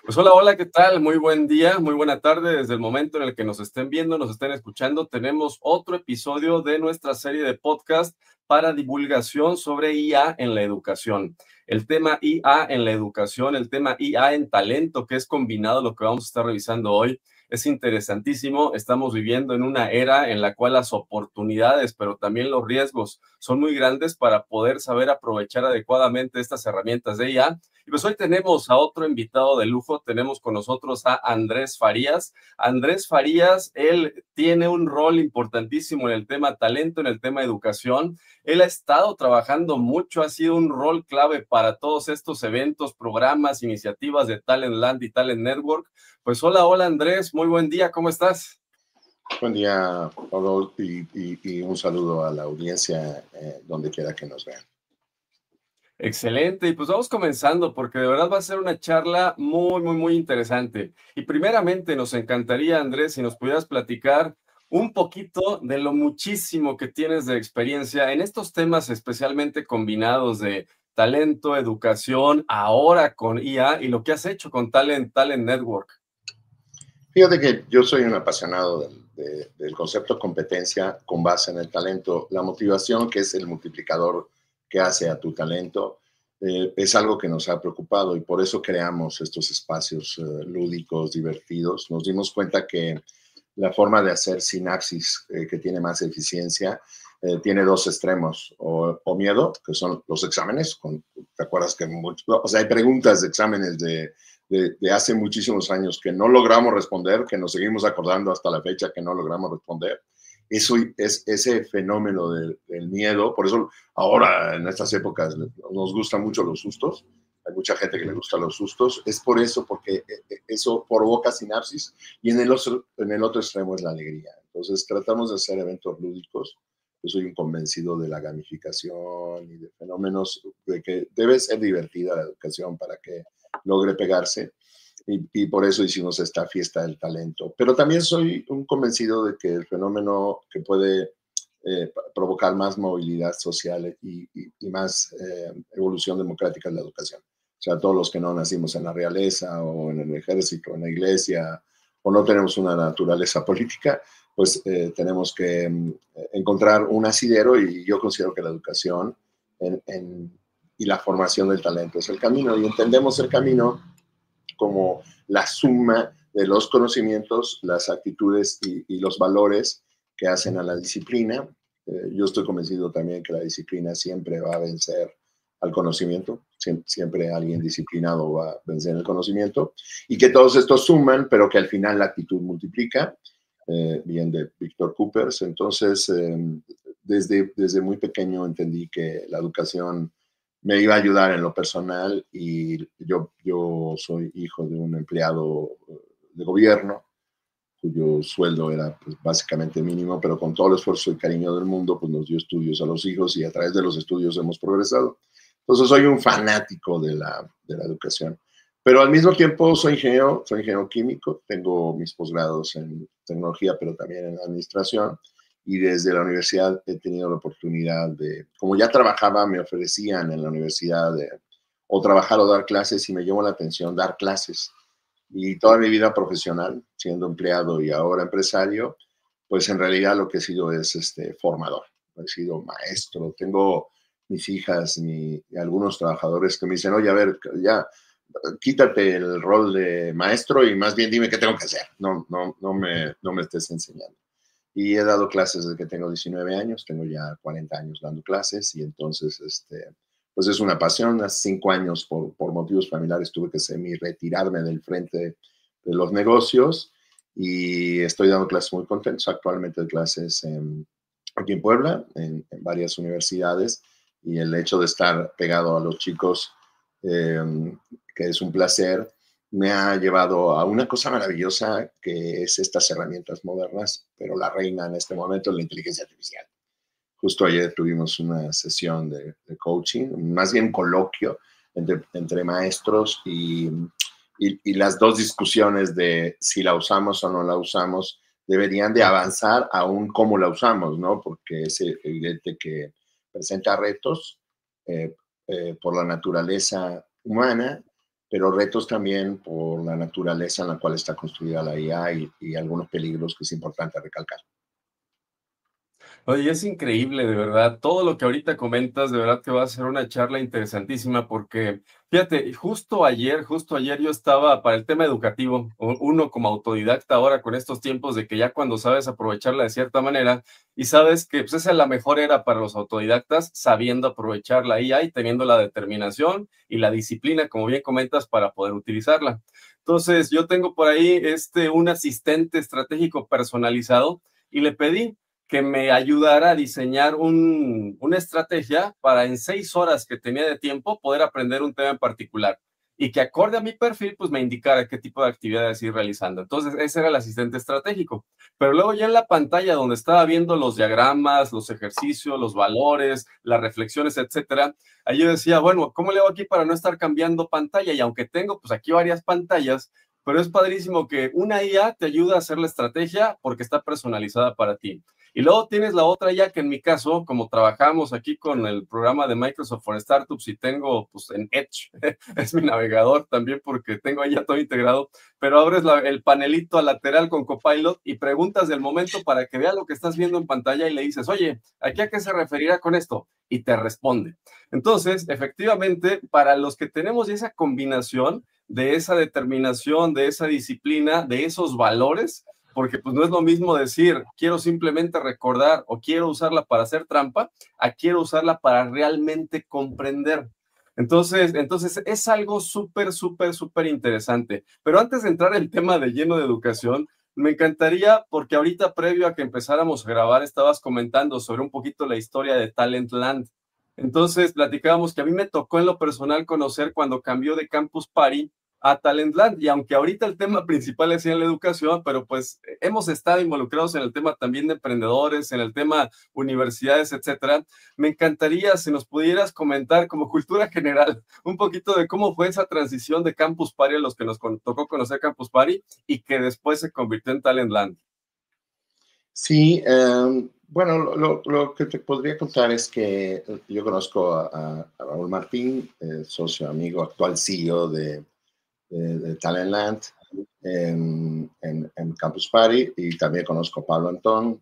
Pues hola, hola, ¿qué tal? Muy buen día, muy buena tarde. Desde el momento en el que nos estén viendo, nos estén escuchando, tenemos otro episodio de nuestra serie de podcast para divulgación sobre IA en la educación. El tema IA en la educación, el tema IA en talento, que es combinado lo que vamos a estar revisando hoy, es interesantísimo. Estamos viviendo en una era en la cual las oportunidades, pero también los riesgos son muy grandes para poder saber aprovechar adecuadamente estas herramientas de IA. Y pues hoy tenemos a otro invitado de lujo, tenemos con nosotros a Andrés Farías. Andrés Farías, él tiene un rol importantísimo en el tema talento, en el tema educación. Él ha estado trabajando mucho, ha sido un rol clave para todos estos eventos, programas, iniciativas de Talent Land y Talent Network. Pues hola, hola Andrés, muy buen día, ¿cómo estás? Buen día, Pablo, y un saludo a la audiencia donde quiera que nos vean. Excelente, y pues vamos comenzando porque de verdad va a ser una charla muy interesante. Y primeramente nos encantaría, Andrés, si nos pudieras platicar un poquito de lo muchísimo que tienes de experiencia en estos temas, especialmente combinados de talento, educación, ahora con IA y lo que has hecho con Talent Network. Fíjate que yo soy un apasionado del concepto competencia con base en el talento. La motivación, que es el multiplicador que hace a tu talento, es algo que nos ha preocupado y por eso creamos estos espacios lúdicos, divertidos. Nos dimos cuenta que la forma de hacer sinapsis que tiene más eficiencia tiene dos extremos, o miedo, que son los exámenes. ¿Te acuerdas que hay preguntas de exámenes de hace muchísimos años que no logramos responder, que nos seguimos acordando hasta la fecha que no logramos responder? Eso es ese fenómeno del miedo. Por eso ahora, en estas épocas, nos gustan mucho los sustos. Hay mucha gente que le gusta los sustos. Es por eso, porque eso provoca sinapsis, y en el otro extremo es la alegría. Entonces, tratamos de hacer eventos lúdicos. Yo soy un convencido de la gamificación y de fenómenos de que debe ser divertida la educación para que logre pegarse. Y por eso hicimos esta fiesta del talento. Pero también soy un convencido de que el fenómeno que puede provocar más movilidad social y más evolución democrática en la educación. O sea, todos los que no nacimos en la realeza o en el ejército, en la iglesia, o no tenemos una naturaleza política, pues tenemos que encontrar un asidero, y yo considero que la educación y la formación del talento es el camino, y entendemos el camino como la suma de los conocimientos, las actitudes y los valores que hacen a la disciplina. Yo estoy convencido también que la disciplina siempre va a vencer al conocimiento, siempre alguien disciplinado va a vencer el conocimiento, y que todos estos suman, pero que al final la actitud multiplica, bien de Víctor Coopers. Entonces, desde muy pequeño entendí que la educación me iba a ayudar en lo personal, y yo soy hijo de un empleado de gobierno cuyo sueldo era pues, básicamente mínimo, pero con todo el esfuerzo y cariño del mundo, pues nos dio estudios a los hijos, y a través de los estudios hemos progresado. Entonces soy un fanático de la educación. Pero al mismo tiempo soy ingeniero químico, tengo mis posgrados en tecnología, pero también en administración, y desde la universidad he tenido la oportunidad de, como ya trabajaba, me ofrecían en la universidad o trabajar o dar clases, y me llamó la atención dar clases. Y toda mi vida profesional, siendo empleado y ahora empresario, pues en realidad lo que he sido es formador, he sido maestro. Tengo mis hijas y algunos trabajadores que me dicen, oye, a ver, ya, quítate el rol de maestro y más bien dime qué tengo que hacer, no me estés enseñando. Y he dado clases desde que tengo 19 años, tengo ya 40 años dando clases, y entonces, pues es una pasión. Hace 5 años, por motivos familiares, tuve que semi-retirarme del frente de los negocios, y estoy dando clases muy contentos. Actualmente doy clases aquí en Puebla, en varias universidades, y el hecho de estar pegado a los chicos, que es un placer, me ha llevado a una cosa maravillosa, que es estas herramientas modernas, pero la reina en este momento es la inteligencia artificial. Justo ayer tuvimos una sesión de coaching, más bien coloquio entre maestros, y las dos discusiones de si la usamos o no la usamos deberían de avanzar aún cómo la usamos, ¿no? Porque es evidente que presenta retos por la naturaleza humana, pero retos también por la naturaleza en la cual está construida la IA y algunos peligros que es importante recalcar. Oye, es increíble, de verdad. Todo lo que ahorita comentas, de verdad que va a ser una charla interesantísima porque, fíjate, justo ayer yo estaba para el tema educativo, uno como autodidacta ahora con estos tiempos de que ya cuando sabes aprovecharla de cierta manera y sabes que pues, esa es la mejor era para los autodidactas, sabiendo aprovechar la IA y teniendo la determinación y la disciplina, como bien comentas, para poder utilizarla. Entonces, yo tengo por ahí un asistente estratégico personalizado y le pedí que me ayudara a diseñar una estrategia para en 6 horas que tenía de tiempo poder aprender un tema en particular y que acorde a mi perfil, pues me indicara qué tipo de actividades ir realizando. Entonces, ese era el asistente estratégico. Pero luego ya en la pantalla donde estaba viendo los diagramas, los ejercicios, los valores, las reflexiones, etcétera, ahí yo decía, bueno, ¿cómo le hago aquí para no estar cambiando pantalla? Y aunque tengo pues aquí varias pantallas, pero es padrísimo que una IA te ayuda a hacer la estrategia porque está personalizada para ti. Y luego tienes la otra ya que en mi caso, como trabajamos aquí con el programa de Microsoft for Startups y tengo pues en Edge, es mi navegador también porque tengo ahí ya todo integrado, pero abres el panelito lateral con Copilot y preguntas del momento para que vea lo que estás viendo en pantalla y le dices, oye, ¿aquí a qué se referirá con esto? Y te responde. Entonces, efectivamente, para los que tenemos esa combinación de esa determinación, de esa disciplina, de esos valores, porque pues no es lo mismo decir, quiero simplemente recordar o quiero usarla para hacer trampa, a quiero usarla para realmente comprender. Entonces es algo súper, súper, súper interesante. Pero antes de entrar en el tema de lleno de educación, me encantaría, porque ahorita previo a que empezáramos a grabar, estabas comentando sobre un poquito la historia de Talentland. Entonces platicábamos que a mí me tocó en lo personal conocer cuando cambió de Campus Party a Talentland, y aunque ahorita el tema principal es en la educación, pero pues hemos estado involucrados en el tema también de emprendedores, en el tema universidades, etcétera. Me encantaría si nos pudieras comentar como cultura general un poquito de cómo fue esa transición de Campus Party a los que nos tocó conocer Campus Party y que después se convirtió en Talentland. Sí, bueno, lo que te podría contar es que yo conozco a Raúl Martín, socio, amigo, actual CEO de Talentland en Campus Party, y también conozco a Pablo Antón.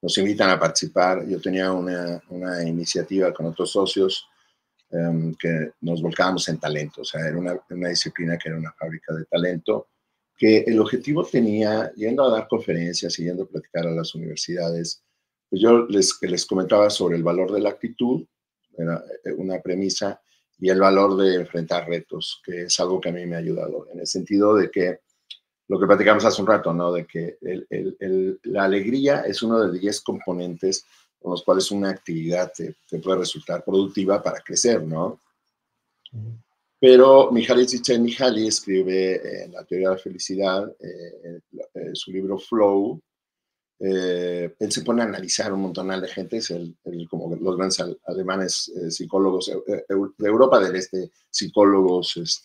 Nos invitan a participar. Yo tenía una iniciativa con otros socios que nos volcábamos en talento, o sea, era una disciplina que era una fábrica de talento, que el objetivo tenía, yendo a dar conferencias y yendo a platicar a las universidades, pues yo les comentaba sobre el valor de la actitud, era una premisa, y el valor de enfrentar retos, que es algo que a mí me ha ayudado, en el sentido de que lo que platicamos hace un rato, ¿no? De que la alegría es uno de 10 componentes con los cuales una actividad te puede resultar productiva para crecer, ¿no? Pero Mihaly Csikszentmihalyi escribe en la teoría de la felicidad, su libro Flow, él se pone a analizar un montón de gente, es como los grandes alemanes psicólogos de Europa del Este, psicólogos,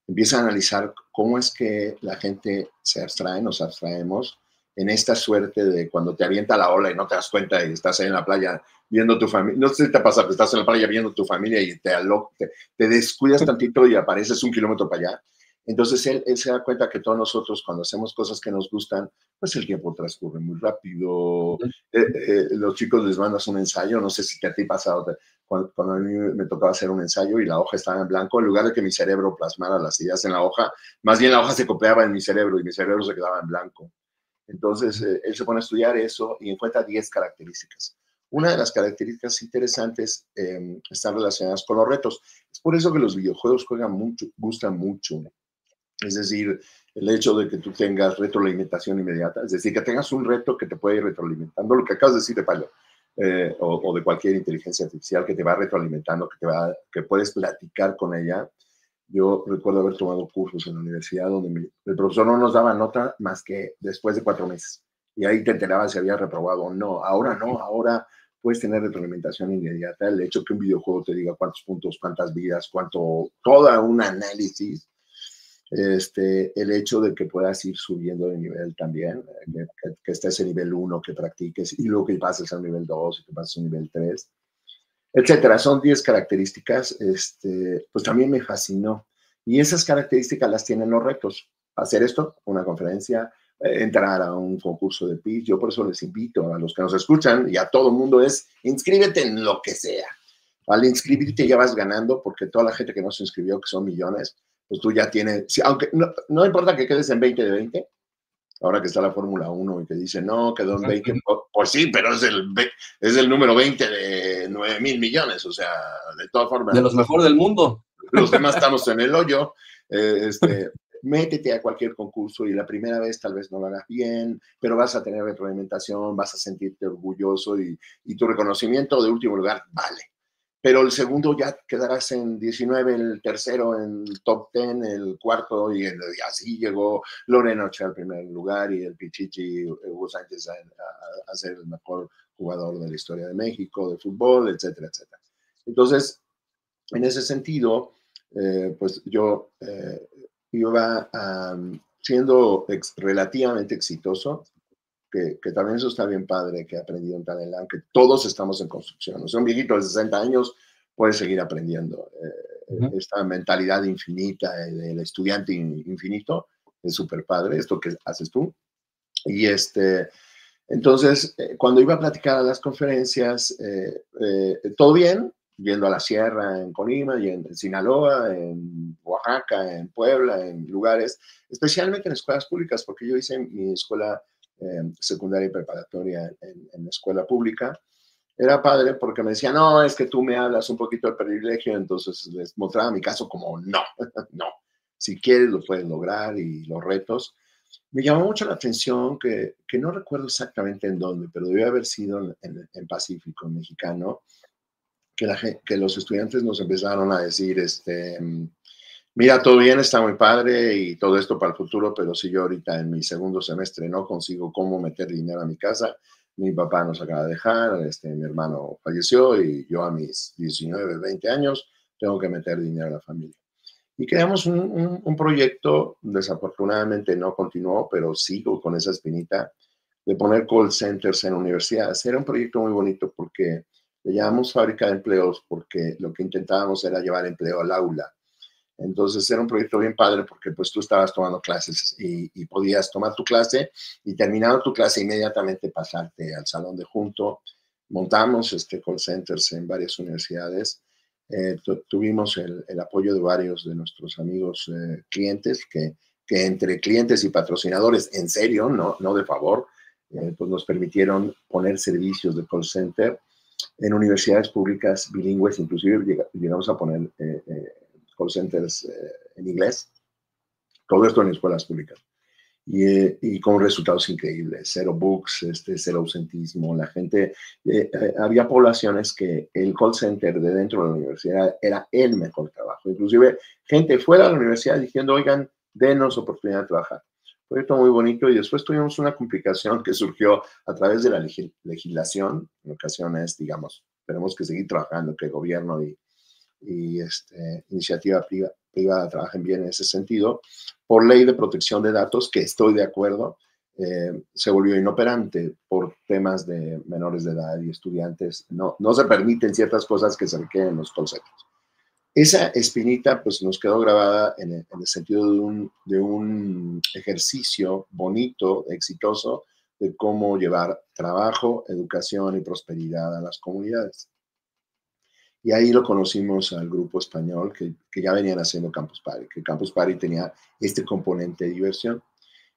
empieza a analizar cómo es que la gente se abstrae, nos abstraemos en esta suerte de cuando te avienta la ola y no te das cuenta y estás ahí en la playa viendo tu familia. No sé si te pasa, pero estás en la playa viendo tu familia y te descuidas tantito y apareces 1 kilómetro para allá. Entonces él se da cuenta que todos nosotros cuando hacemos cosas que nos gustan, pues el tiempo transcurre muy rápido. Los chicos les mandas un ensayo, no sé si te a ti pasado, cuando a mí me tocaba hacer un ensayo y la hoja estaba en blanco, en lugar de que mi cerebro plasmara las ideas en la hoja, más bien la hoja se copiaba en mi cerebro y mi cerebro se quedaba en blanco. Entonces, él se pone a estudiar eso y encuentra 10 características. Una de las características interesantes están relacionadas con los retos. Es por eso que los videojuegos gustan mucho. Es decir, el hecho de que tú tengas retroalimentación inmediata, es decir, que tengas un reto que te puede ir retroalimentando, lo que acabas de decir de Pablo, o de cualquier inteligencia artificial que te va retroalimentando, que puedes platicar con ella. Yo recuerdo haber tomado cursos en la universidad donde el profesor no nos daba nota más que después de 4 meses. Y ahí te enterabas si había reprobado o no. Ahora no, ahora puedes tener retroalimentación inmediata. El hecho que un videojuego te diga cuántos puntos, cuántas vidas, toda un análisis. El hecho de que puedas ir subiendo de nivel también, que estés en nivel 1, que practiques, y luego que pases al nivel 2 y que pases al nivel 3. etcétera. Son 10 características, pues también me fascinó. Y esas características las tienen los retos. Hacer esto, una conferencia, entrar a un concurso de pitch. Yo por eso les invito a los que nos escuchan y a todo el mundo es, inscríbete en lo que sea. Al inscribirte ya vas ganando, porque toda la gente que no se inscribió, que son millones, pues tú ya tienes, aunque no importa que quedes en 20 de 20, ahora que está la Fórmula 1 y que dice, no, quedó en 20, pues sí, pero es el número 20 de 9,000 millones, o sea, de todas formas. De los mejores del mundo. Los demás estamos en el hoyo. Métete a cualquier concurso y la primera vez tal vez no lo hagas bien, pero vas a tener retroalimentación, vas a sentirte orgulloso y tu reconocimiento de último lugar vale. Pero el segundo ya quedarás en 19, el tercero en top 10, el cuarto, y así llegó Lorena Ochoa al primer lugar y el Pichichi Hugo Sánchez a ser el mejor jugador de la historia de México, de fútbol, etcétera, etcétera. Entonces, en ese sentido, pues yo iba siendo relativamente exitoso, que también eso está bien padre, que he aprendido en Talentland, que todos estamos en construcción. O sea, un viejito de 60 años puede seguir aprendiendo. Esta mentalidad infinita del estudiante infinito es súper padre, esto que haces tú. Y entonces, cuando iba a platicar a las conferencias, todo bien, yendo a la sierra en Colima, y en Sinaloa, en Oaxaca, en Puebla, en lugares, especialmente en escuelas públicas, porque yo hice mi escuela secundaria y preparatoria en la escuela pública. Era padre porque me decía, no, es que tú me hablas un poquito de privilegio, entonces les mostraba mi caso como, no, no, si quieres lo puedes lograr y los retos. Me llamó mucho la atención que no recuerdo exactamente en dónde, pero debió haber sido en Pacífico, en mexicano, que los estudiantes nos empezaron a decir, mira, todo bien, está muy padre y todo esto para el futuro, pero si yo ahorita en mi segundo semestre no consigo cómo meter dinero a mi casa, mi papá nos acaba de dejar, mi hermano falleció y yo a mis 19, 20 años tengo que meter dinero a la familia. Y creamos un proyecto, desafortunadamente no continuó, pero sigo con esa espinita de poner call centers en universidades. Era un proyecto muy bonito porque le llamamos fábrica de empleos porque lo que intentábamos era llevar empleo al aula. Entonces era un proyecto bien padre porque pues tú estabas tomando clases y podías tomar tu clase y terminando tu clase inmediatamente pasarte al salón de junto. Montamos call centers en varias universidades. Tuvimos el apoyo de varios de nuestros amigos clientes que entre clientes y patrocinadores, en serio, no de favor, pues nos permitieron poner servicios de call center en universidades públicas bilingües, inclusive llegamos a poner call centers en inglés, todo esto en escuelas públicas. Y con resultados increíbles, cero books, cero ausentismo. La gente, había poblaciones que el call center de dentro de la universidad era el mejor trabajo. Inclusive gente fuera de la universidad diciendo, oigan, denos oportunidad de trabajar. Proyecto muy bonito y después tuvimos una complicación que surgió a través de la legislación. En ocasiones, digamos, tenemos que seguir trabajando, que el gobierno y iniciativa privada trabajen bien en ese sentido. Por ley de protección de datos, que estoy de acuerdo, se volvió inoperante por temas de menores de edad y estudiantes. No se permiten ciertas cosas que se requieren en los call centers. Esa espinita pues nos quedó grabada en el sentido de un ejercicio bonito, exitoso, de cómo llevar trabajo, educación y prosperidad a las comunidades. Y ahí lo conocimos al grupo español que ya venían haciendo Campus Party, que Campus Party tenía este componente de diversión.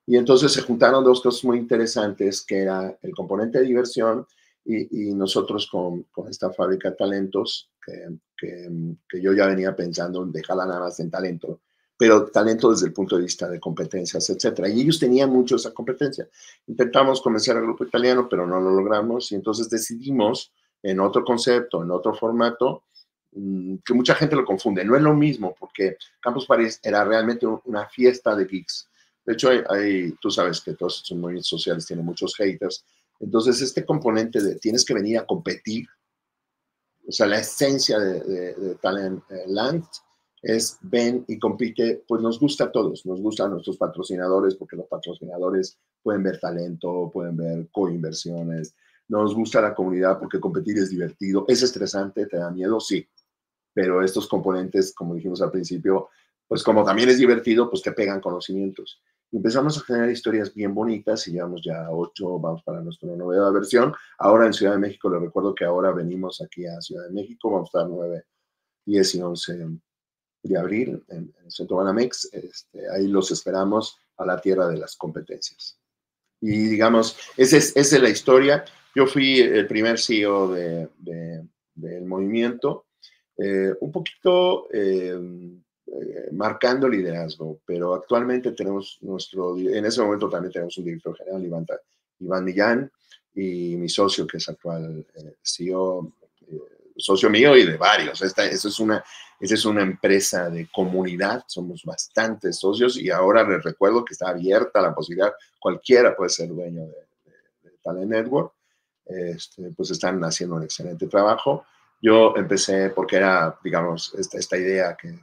Y entonces se juntaron dos cosas muy interesantes, que era el componente de diversión y nosotros con esta fábrica de talentos, que yo ya venía pensando en dejarla nada más en talento, pero talento desde el punto de vista de competencias, etcétera. Y ellos tenían mucho esa competencia. Intentamos convencer al grupo italiano, pero no lo logramos y entonces decidimos en otro concepto, en otro formato, que mucha gente lo confunde. No es lo mismo, porque Campus Party era realmente una fiesta de geeks. De hecho, tú sabes que todos estos movimientos sociales tienen muchos haters. Entonces, este componente de tienes que venir a competir, o sea, la esencia de Talentland es ven y compite, pues nos gusta a todos, nos gustan a nuestros patrocinadores, porque los patrocinadores pueden ver talento, pueden ver coinversiones, nos gusta la comunidad porque competir es divertido, es estresante, te da miedo, sí, pero estos componentes, como dijimos al principio, pues como también es divertido, pues te pegan conocimientos. Y empezamos a generar historias bien bonitas y llevamos ya 8, vamos para nuestra nueva versión. Ahora en Ciudad de México, les recuerdo que ahora venimos aquí a Ciudad de México, vamos a estar 9, 10 y 11 de abril en el Centro Banamex. Ahí los esperamos a la tierra de las competencias. Y digamos, esa es la historia. Yo fui el primer CEO del movimiento, un poquito marcando liderazgo, pero actualmente tenemos en ese momento también tenemos un director general, Iván Millán, y mi socio, que es actual CEO, socio mío y de varios. Esa es una empresa de comunidad, somos bastantes socios y ahora les recuerdo que está abierta la posibilidad, cualquiera puede ser dueño de Talent Network. Pues están haciendo un excelente trabajo. Yo empecé porque era, digamos, esta idea que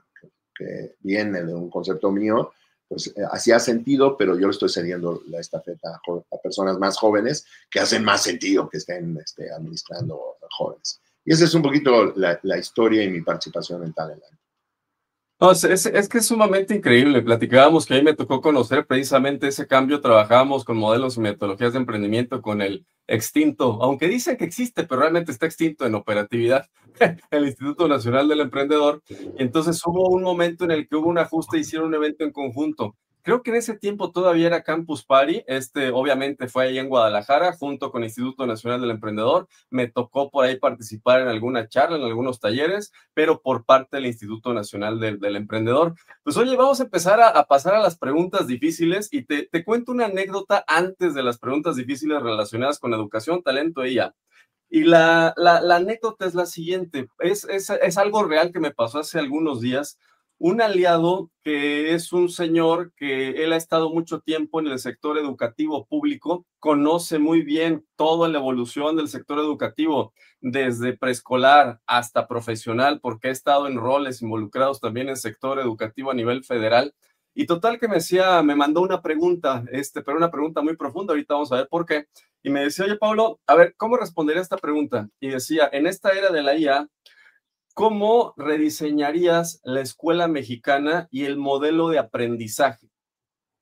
viene de un concepto mío, pues hacía sentido, pero yo le estoy cediendo la estafeta a personas más jóvenes que hacen más sentido que estén administrando jóvenes. Y esa es un poquito la historia y mi participación en Talent. No, es que es sumamente increíble. Platicábamos que ahí me tocó conocer precisamente ese cambio. Trabajábamos con modelos y metodologías de emprendimiento con el extinto, aunque dicen que existe, pero realmente está extinto en operatividad, el Instituto Nacional del Emprendedor. Y entonces hubo un momento en el que hubo un ajuste, hicieron un evento en conjunto. Creo que en ese tiempo todavía era Campus Party. Obviamente fue ahí en Guadalajara, junto con el Instituto Nacional del Emprendedor. Me tocó por ahí participar en alguna charla, en algunos talleres, pero por parte del Instituto Nacional del Emprendedor. Pues oye, vamos a empezar a pasar a las preguntas difíciles y te cuento una anécdota antes de las preguntas difíciles relacionadas con educación, talento e IA. Y la anécdota es la siguiente, es algo real que me pasó hace algunos días. Un aliado que es un señor que él ha estado mucho tiempo en el sector educativo público, conoce muy bien toda la evolución del sector educativo, desde preescolar hasta profesional, porque ha estado en roles involucrados también en el sector educativo a nivel federal. Y total que me mandó una pregunta, pero una pregunta muy profunda, ahorita vamos a ver por qué. Y me decía, oye, Pablo, a ver, ¿cómo respondería a esta pregunta? Y decía, en esta era de la IA, ¿cómo rediseñarías la escuela mexicana y el modelo de aprendizaje?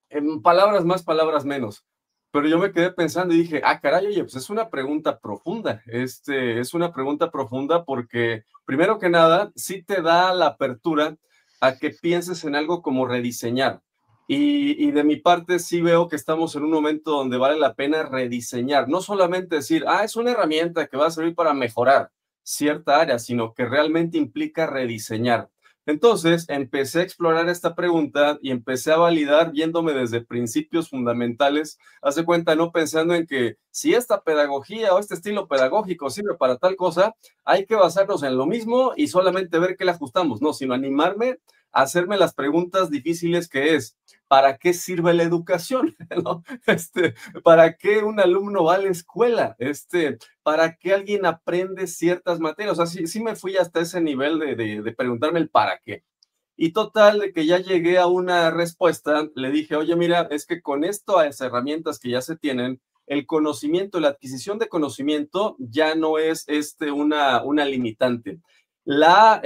En palabras más, palabras menos. Pero yo me quedé pensando y dije, ah, caray, oye, pues es una pregunta profunda. Es una pregunta profunda porque, primero que nada, sí te da la apertura a que pienses en algo como rediseñar. Y de mi parte sí veo que estamos en un momento donde vale la pena rediseñar. No solamente decir, ah, es una herramienta que va a servir para mejorar cierta área, sino que realmente implica rediseñar. Entonces empecé a explorar esta pregunta y empecé a validar viéndome desde principios fundamentales. Hace cuenta, no pensando en que si esta pedagogía o este estilo pedagógico sirve para tal cosa, hay que basarnos en lo mismo y solamente ver qué le ajustamos, no, sino animarme a hacerme las preguntas difíciles que es, ¿para qué sirve la educación? ¿No? ¿Para qué un alumno va a la escuela? ¿Para qué alguien aprende ciertas materias? O sea, sí me fui hasta ese nivel de preguntarme el para qué. Y total, de que ya llegué a una respuesta, le dije, oye, mira, es que con estas herramientas que ya se tienen, el conocimiento, la adquisición de conocimiento ya no es una limitante. La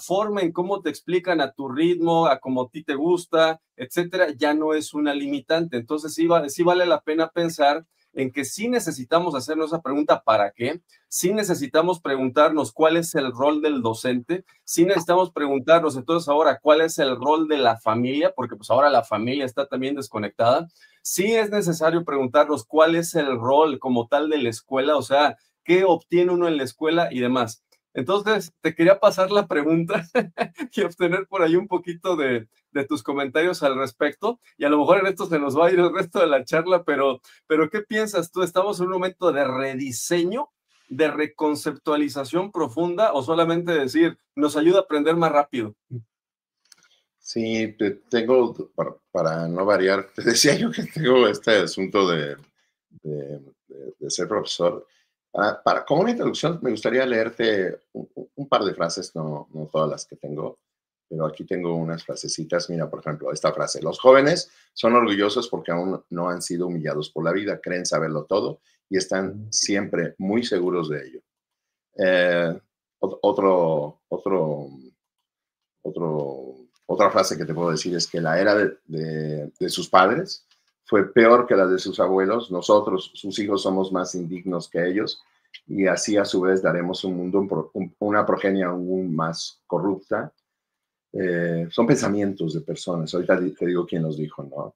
forma en cómo te explican a tu ritmo, a cómo a ti te gusta, etcétera, ya no es una limitante. Entonces sí vale la pena pensar en que sí necesitamos hacernos esa pregunta ¿para qué? Sí necesitamos preguntarnos cuál es el rol del docente, sí necesitamos preguntarnos entonces ahora cuál es el rol de la familia, porque pues ahora la familia está también desconectada. Sí es necesario preguntarnos cuál es el rol como tal de la escuela, o sea, qué obtiene uno en la escuela y demás. Entonces, te quería pasar la pregunta y obtener por ahí un poquito de tus comentarios al respecto. Y a lo mejor en esto se nos va a ir el resto de la charla, pero ¿qué piensas tú? ¿Estamos en un momento de rediseño, de reconceptualización profunda o solamente decir, nos ayuda a aprender más rápido? Sí, tengo, para no variar, te decía yo que tengo este asunto de ser profesor. Como una introducción, me gustaría leerte un par de frases, no todas las que tengo, pero aquí tengo unas frasecitas. Mira, por ejemplo, esta frase: los jóvenes son orgullosos porque aún no han sido humillados por la vida, creen saberlo todo y están siempre muy seguros de ello. Eh, otra frase que te puedo decir es que la era de sus padres fue peor que la de sus abuelos. Nosotros, sus hijos, somos más indignos que ellos y así a su vez daremos un mundo, una progenie aún más corrupta. Son pensamientos de personas. Ahorita te digo quién los dijo, ¿no?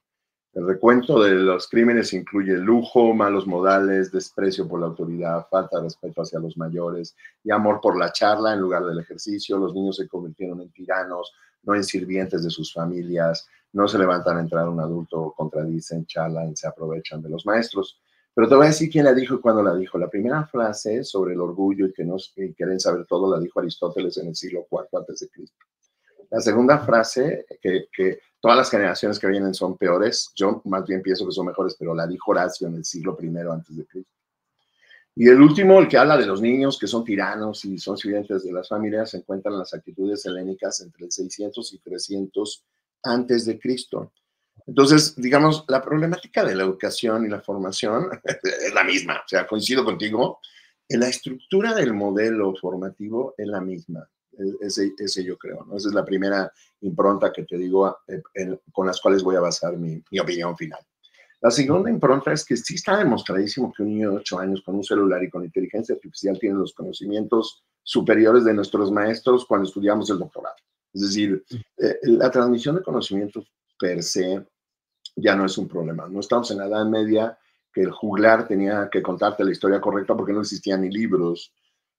El recuento de los crímenes incluye lujo, malos modales, desprecio por la autoridad, falta de respeto hacia los mayores y amor por la charla en lugar del ejercicio. Los niños se convirtieron en tiranos, no en sirvientes de sus familias, no se levantan a entrar a un adulto, contradicen, charlan, se aprovechan de los maestros. Pero te voy a decir quién la dijo y cuándo la dijo. La primera frase sobre el orgullo y que no quieren saber todo la dijo Aristóteles en el siglo IV a.C. La segunda frase, que todas las generaciones que vienen son peores, yo más bien pienso que son mejores, pero la dijo Horacio en el siglo I antes de Cristo. Y el último, el que habla de los niños que son tiranos y son sirvientes de las familias, se encuentran en las actitudes helénicas entre el 600 y 300 antes de Cristo. Entonces, digamos, la problemática de la educación y la formación es la misma. O sea, coincido contigo, en la estructura del modelo formativo es la misma. Ese yo creo, ¿no? Esa es la primera impronta que te digo con las cuales voy a basar mi opinión final. La segunda impronta es que sí está demostradísimo que un niño de 8 años con un celular y con inteligencia artificial tiene los conocimientos superiores de nuestros maestros cuando estudiamos el doctorado. Es decir, la transmisión de conocimientos per se ya no es un problema. No estamos en la Edad Media que el juglar tenía que contarte la historia correcta porque no existían ni libros.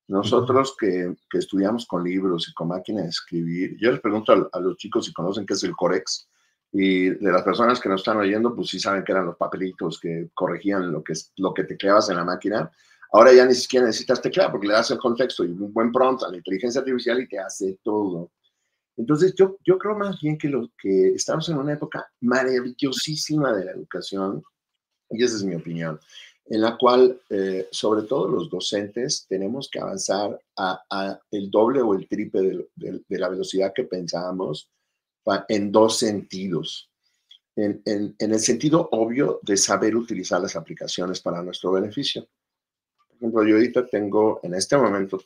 Nosotros que estudiamos con libros y con máquina de escribir, yo les pregunto a los chicos si conocen qué es el Corex, y de las personas que nos están oyendo, pues sí saben que eran los papelitos que corregían lo que tecleabas en la máquina. Ahora ya ni siquiera necesitas teclear porque le das el contexto y un buen prompt a la inteligencia artificial y te hace todo. Entonces yo creo más bien que estamos en una época maravillosísima de la educación, y esa es mi opinión, en la cual, sobre todo los docentes, tenemos que avanzar a el doble o el triple de la velocidad que pensábamos en dos sentidos. En el sentido obvio de saber utilizar las aplicaciones para nuestro beneficio. Por ejemplo, yo ahorita en este momento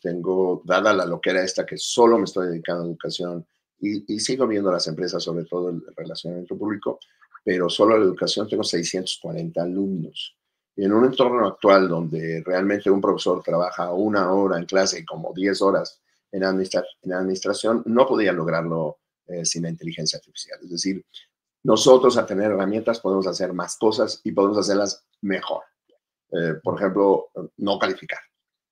dada la loquera esta que solo me estoy dedicando a educación y sigo viendo las empresas, sobre todo el relacionamiento público, pero solo la educación tengo 640 alumnos. Y en un entorno actual donde realmente un profesor trabaja 1 hora en clase y como 10 horas en administración, no podía lograrlo sin la inteligencia artificial. Es decir, nosotros al tener herramientas podemos hacer más cosas y podemos hacerlas mejor. Por ejemplo, no calificar,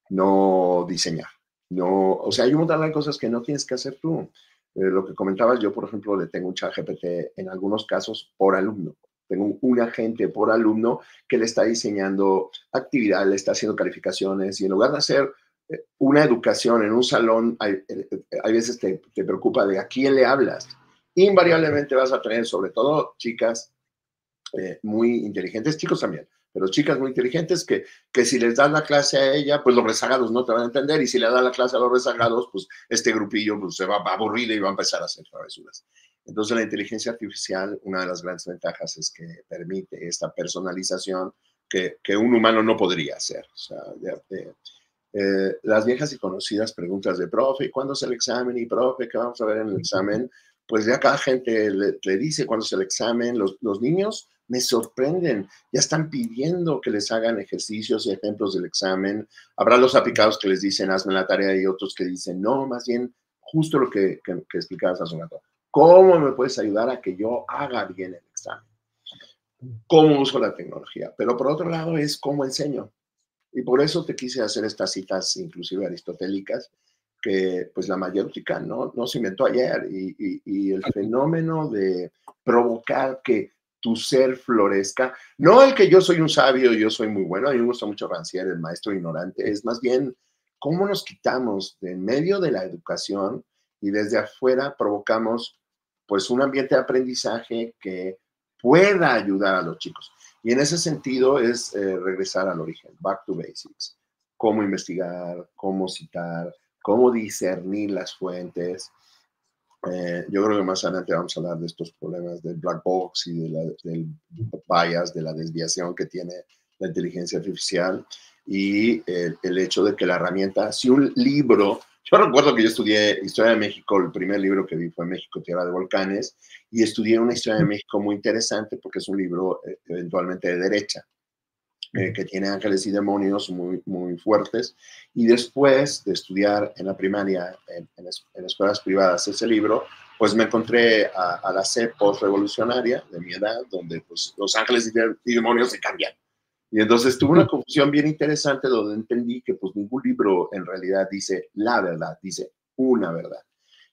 no diseñar, o sea, hay un montón de cosas que no tienes que hacer tú. Lo que comentabas, yo, por ejemplo, le tengo un ChatGPT en algunos casos por alumno. Tengo un agente por alumno que le está diseñando actividades, le está haciendo calificaciones y en lugar de hacer una educación en un salón, hay veces te preocupa de a quién le hablas. Invariablemente vas a tener, sobre todo, chicas muy inteligentes, chicos también, pero chicas muy inteligentes que si les das la clase a ella, pues los rezagados no te van a entender, y si le das la clase a los rezagados, pues este grupillo pues, se va a aburrir y va a empezar a hacer travesuras. Entonces la inteligencia artificial, una de las grandes ventajas es que permite esta personalización que un humano no podría hacer. O sea, las viejas y conocidas preguntas de profe, ¿cuándo es el examen? Y profe, ¿qué vamos a ver en el examen? Pues ya cada gente le dice cuándo es el examen. Los niños me sorprenden, ya están pidiendo que les hagan ejercicios y ejemplos del examen. Habrá los aplicados que les dicen, hazme la tarea, y otros que dicen, no, más bien, justo lo que explicabas hace un rato. ¿Cómo me puedes ayudar a que yo haga bien el examen? ¿Cómo uso la tecnología? Pero por otro lado es cómo enseño. Y por eso te quise hacer estas citas, inclusive aristotélicas, que pues la mayéutica no se inventó ayer, y el fenómeno de provocar que tu ser florezca, no el que yo soy un sabio y yo soy muy bueno, a mí me gusta mucho Rancière, el maestro ignorante, es más bien cómo nos quitamos de en medio de la educación y desde afuera provocamos pues un ambiente de aprendizaje que pueda ayudar a los chicos. Y en ese sentido es regresar al origen, back to basics, cómo investigar, cómo citar, cómo discernir las fuentes. Yo creo que más adelante vamos a hablar de estos problemas del black box y del bias, de la desviación que tiene la inteligencia artificial y el hecho de que la herramienta, si un libro, yo recuerdo que yo estudié Historia de México, el primer libro que vi fue México, Tierra de Volcanes, y estudié una Historia de México muy interesante porque es un libro eventualmente de derecha. Que tiene ángeles y demonios muy, muy fuertes. Y después de estudiar en la primaria, en escuelas privadas, ese libro, pues me encontré a la C post-revolucionaria de mi edad, donde pues, los ángeles y demonios se cambian. Y entonces tuve una confusión bien interesante donde entendí que pues ningún libro en realidad dice la verdad, dice una verdad.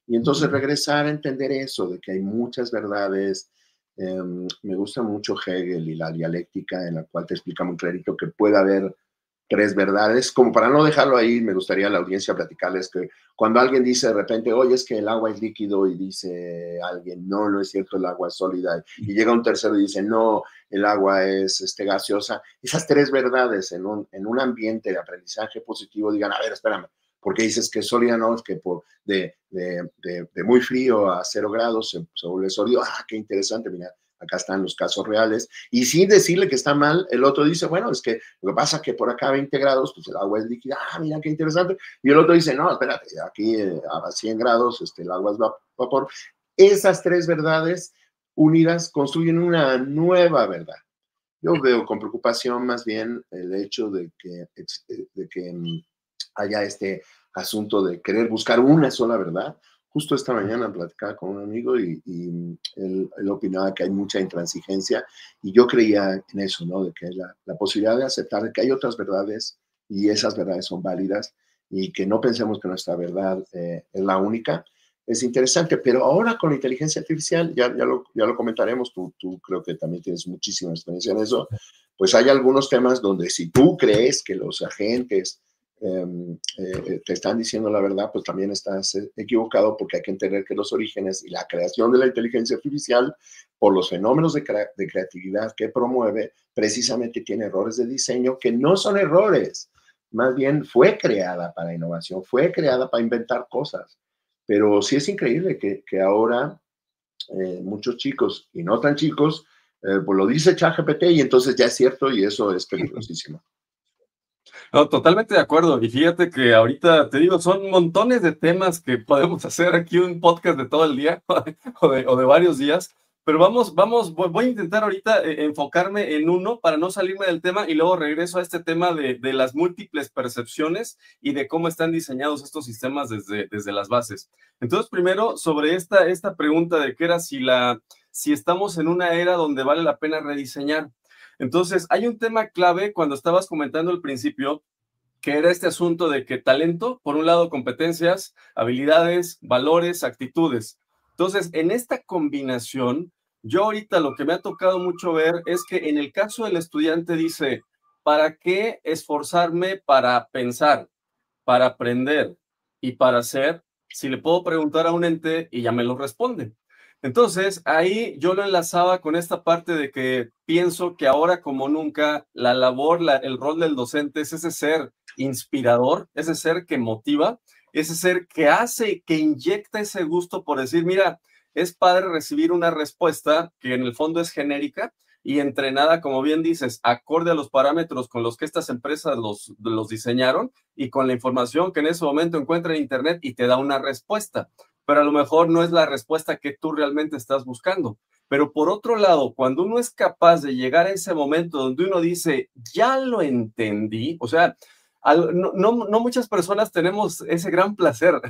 Y entonces regresar a entender eso, de que hay muchas verdades. Me gusta mucho Hegel y la dialéctica en la cual te explica muy clarito que puede haber tres verdades. Como para no dejarlo ahí, me gustaría a la audiencia platicarles que cuando alguien dice de repente, oye, es que el agua es líquido y dice alguien, no, no es cierto, el agua es sólida. Y llega un tercero y dice, no, el agua es gaseosa. Esas tres verdades en un ambiente de aprendizaje positivo digan, a ver, espérame, ¿por qué dices que es sólida? No, es que de muy frío a 0 grados se vuelve sólido. Ah, qué interesante, mira, acá están los casos reales. Y sin decirle que está mal, el otro dice, bueno, es que lo que pasa es que por acá a 20 grados, pues el agua es líquida. Ah, mira, qué interesante. Y el otro dice, no, espérate, aquí a 100 grados el agua es vapor. Esas tres verdades unidas construyen una nueva verdad. Yo veo con preocupación más bien el hecho de que haya este asunto de querer buscar una sola verdad. Justo esta mañana platicaba con un amigo y él opinaba que hay mucha intransigencia y yo creía en eso, ¿no? De que la posibilidad de aceptar que hay otras verdades y esas verdades son válidas y que no pensemos que nuestra verdad es la única, es interesante. Pero ahora con la inteligencia artificial, ya lo comentaremos, tú creo que también tienes muchísima experiencia en eso, pues hay algunos temas donde si tú crees que los agentes te están diciendo la verdad, pues también estás equivocado porque hay que entender que los orígenes y la creación de la inteligencia artificial, por los fenómenos de creatividad que promueve, precisamente tiene errores de diseño que no son errores, más bien fue creada para innovación, fue creada para inventar cosas. Pero sí es increíble que ahora muchos chicos y no tan chicos, pues lo dice ChatGPT y entonces ya es cierto y eso es peligrosísimo. No, totalmente de acuerdo. Y fíjate que ahorita te digo, son montones de temas que podemos hacer aquí un podcast de todo el día o de varios días. Pero voy a intentar ahorita enfocarme en uno para no salirme del tema y luego regreso a este tema de las múltiples percepciones y de cómo están diseñados estos sistemas desde las bases. Entonces, primero, sobre esta pregunta de qué era si estamos en una era donde vale la pena rediseñar. Entonces, hay un tema clave cuando estabas comentando al principio, que era este asunto de que talento, por un lado, competencias, habilidades, valores, actitudes. Entonces, en esta combinación, yo ahorita lo que me ha tocado mucho ver es que en el caso del estudiante dice, ¿para qué esforzarme para pensar, para aprender y para hacer si le puedo preguntar a un ente y ya me lo responde? Entonces, ahí yo lo enlazaba con esta parte de que pienso que ahora como nunca la labor, el rol del docente es ese ser inspirador, ese ser que motiva, ese ser que hace, que inyecta ese gusto por decir, mira, es padre recibir una respuesta que en el fondo es genérica y entrenada, como bien dices, acorde a los parámetros con los que estas empresas los diseñaron y con la información que en ese momento encuentra en Internet y te da una respuesta, pero a lo mejor no es la respuesta que tú realmente estás buscando. Pero por otro lado, cuando uno es capaz de llegar a ese momento donde uno dice, ya lo entendí, o sea, no muchas personas tenemos ese gran placer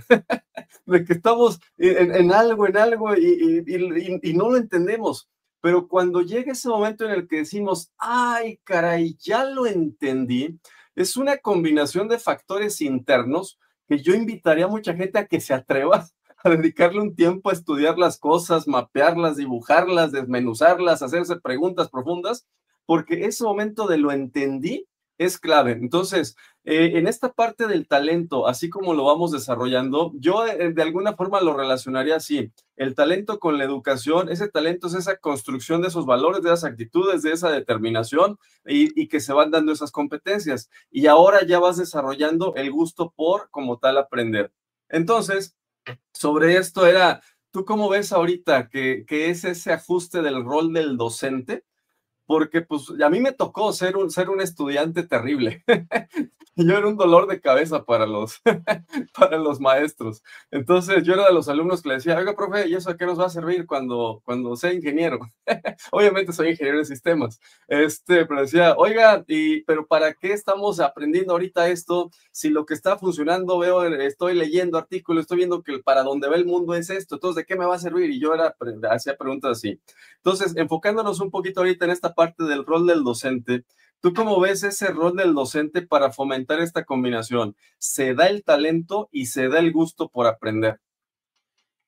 de que estamos en algo y no lo entendemos. Pero cuando llega ese momento en el que decimos, ay, caray, ya lo entendí, es una combinación de factores internos que yo invitaría a mucha gente a que se atreva a dedicarle un tiempo a estudiar las cosas, mapearlas, dibujarlas, desmenuzarlas, hacerse preguntas profundas, porque ese momento de lo entendí es clave. Entonces, en esta parte del talento, así como lo vamos desarrollando, yo de alguna forma lo relacionaría así. El talento con la educación, ese talento es esa construcción de esos valores, de esas actitudes, de esa determinación y que se van dando esas competencias. Y ahora ya vas desarrollando el gusto por, como tal, aprender. Entonces, sobre esto era, ¿tú cómo ves ahorita que es ese ajuste del rol del docente? Porque pues a mí me tocó ser un estudiante terrible. Yo era un dolor de cabeza para para los maestros. Entonces yo era de los alumnos que le decía, oiga, profe, ¿y eso a qué nos va a servir cuando sea ingeniero? Obviamente soy ingeniero de sistemas. Pero decía, oiga, pero ¿para qué estamos aprendiendo ahorita esto? Si lo que está funcionando, estoy leyendo artículos, estoy viendo que para dónde va el mundo es esto, entonces, ¿de qué me va a servir? Y yo hacía preguntas así. Entonces, enfocándonos un poquito ahorita en esta parte del rol del docente, ¿tú cómo ves ese rol del docente para fomentar esta combinación? Se da el talento y se da el gusto por aprender.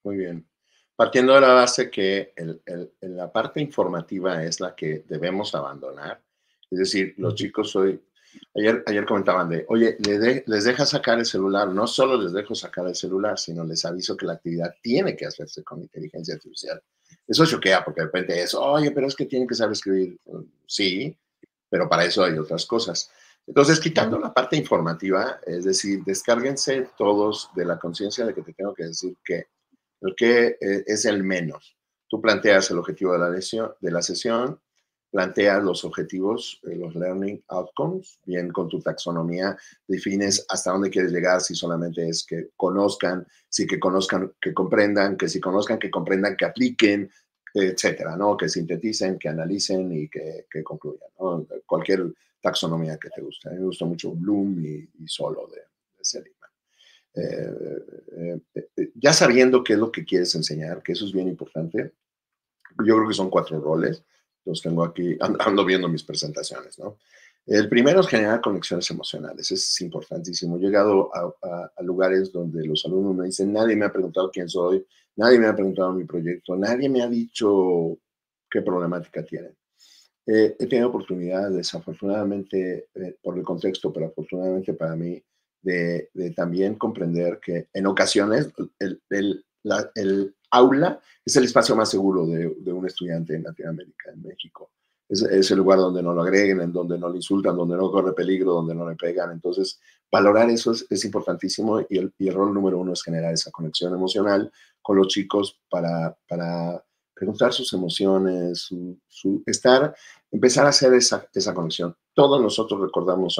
Muy bien. Partiendo de la base que la parte informativa es la que debemos abandonar. Es decir, los chicos hoy, ayer comentaban de, oye, les deja sacar el celular. No solo les dejo sacar el celular, sino les aviso que la actividad tiene que hacerse con inteligencia artificial. Eso choquea porque de repente es, oye, pero es que tienen que saber escribir. Sí, pero para eso hay otras cosas. Entonces, quitando la parte informativa, es decir, descárguense todos de la conciencia de que te tengo que decir que el que es el menos. Tú planteas el objetivo de la sesión, planteas los objetivos, los learning outcomes, bien con tu taxonomía defines hasta dónde quieres llegar, si solamente es que conozcan, si que conozcan, que comprendan, que si conozcan, que comprendan, que apliquen, etcétera, ¿no? Que sinteticen, que analicen y que concluyan, ¿no? Cualquier taxonomía que te guste. A mí me gusta mucho Bloom y Solo de Seligman. Ya sabiendo qué es lo que quieres enseñar, que eso es bien importante, yo creo que son 4 roles, los tengo aquí, ando viendo mis presentaciones, ¿no? El primero es generar conexiones emocionales, es importantísimo. He llegado a lugares donde los alumnos me dicen, nadie me ha preguntado quién soy, nadie me ha preguntado mi proyecto, nadie me ha dicho qué problemática tienen. He tenido oportunidad, desafortunadamente, por el contexto, pero afortunadamente para mí, de también comprender que en ocasiones el aula es el espacio más seguro de un estudiante en Latinoamérica, en México. Es el lugar donde no lo agreguen, en donde no le insultan, donde no corre peligro, donde no le pegan. Entonces, valorar eso es importantísimo y el rol número 1 es generar esa conexión emocional con los chicos para preguntar sus emociones, empezar a hacer esa conexión. Todos nosotros recordamos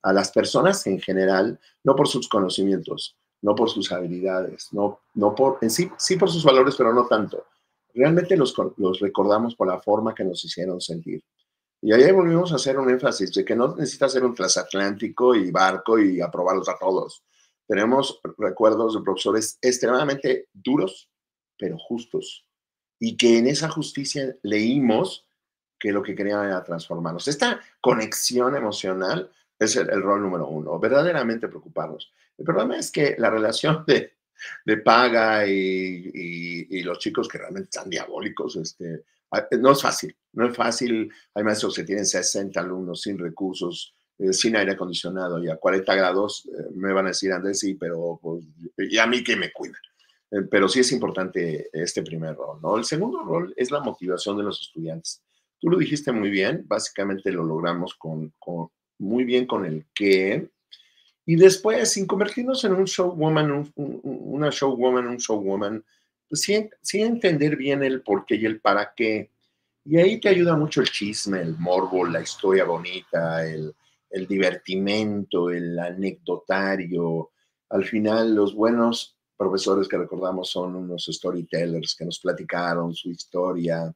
a las personas en general, no por sus conocimientos, no por sus habilidades, no por, en sí por sus valores, pero no tanto. Realmente los recordamos por la forma que nos hicieron sentir. Y ahí volvimos a hacer un énfasis de que no necesitas ser un transatlántico y barco y aprobarlos a todos. Tenemos recuerdos de profesores extremadamente duros, pero justos. Y que en esa justicia leímos que lo que querían era transformarnos. Esta conexión emocional es el rol número 1, verdaderamente preocuparnos. El problema es que la relación de paga y los chicos que realmente están diabólicos, no es fácil, no es fácil. Hay maestros que tienen 60 alumnos sin recursos, sin aire acondicionado y a 40 grados, me van a decir, Andrés, sí, pero pues, y a mí que me cuida. Pero sí es importante este primer rol, ¿no? El segundo rol es la motivación de los estudiantes. Tú lo dijiste muy bien, básicamente lo logramos muy bien con el qué, y después, sin convertirnos en un showwoman, una showwoman, un showwoman, pues sí entender bien el por qué y el para qué. Y ahí te ayuda mucho el chisme, el morbo, la historia bonita, el divertimento, el anecdotario. Al final, los buenos profesores que recordamos son unos storytellers que nos platicaron su historia.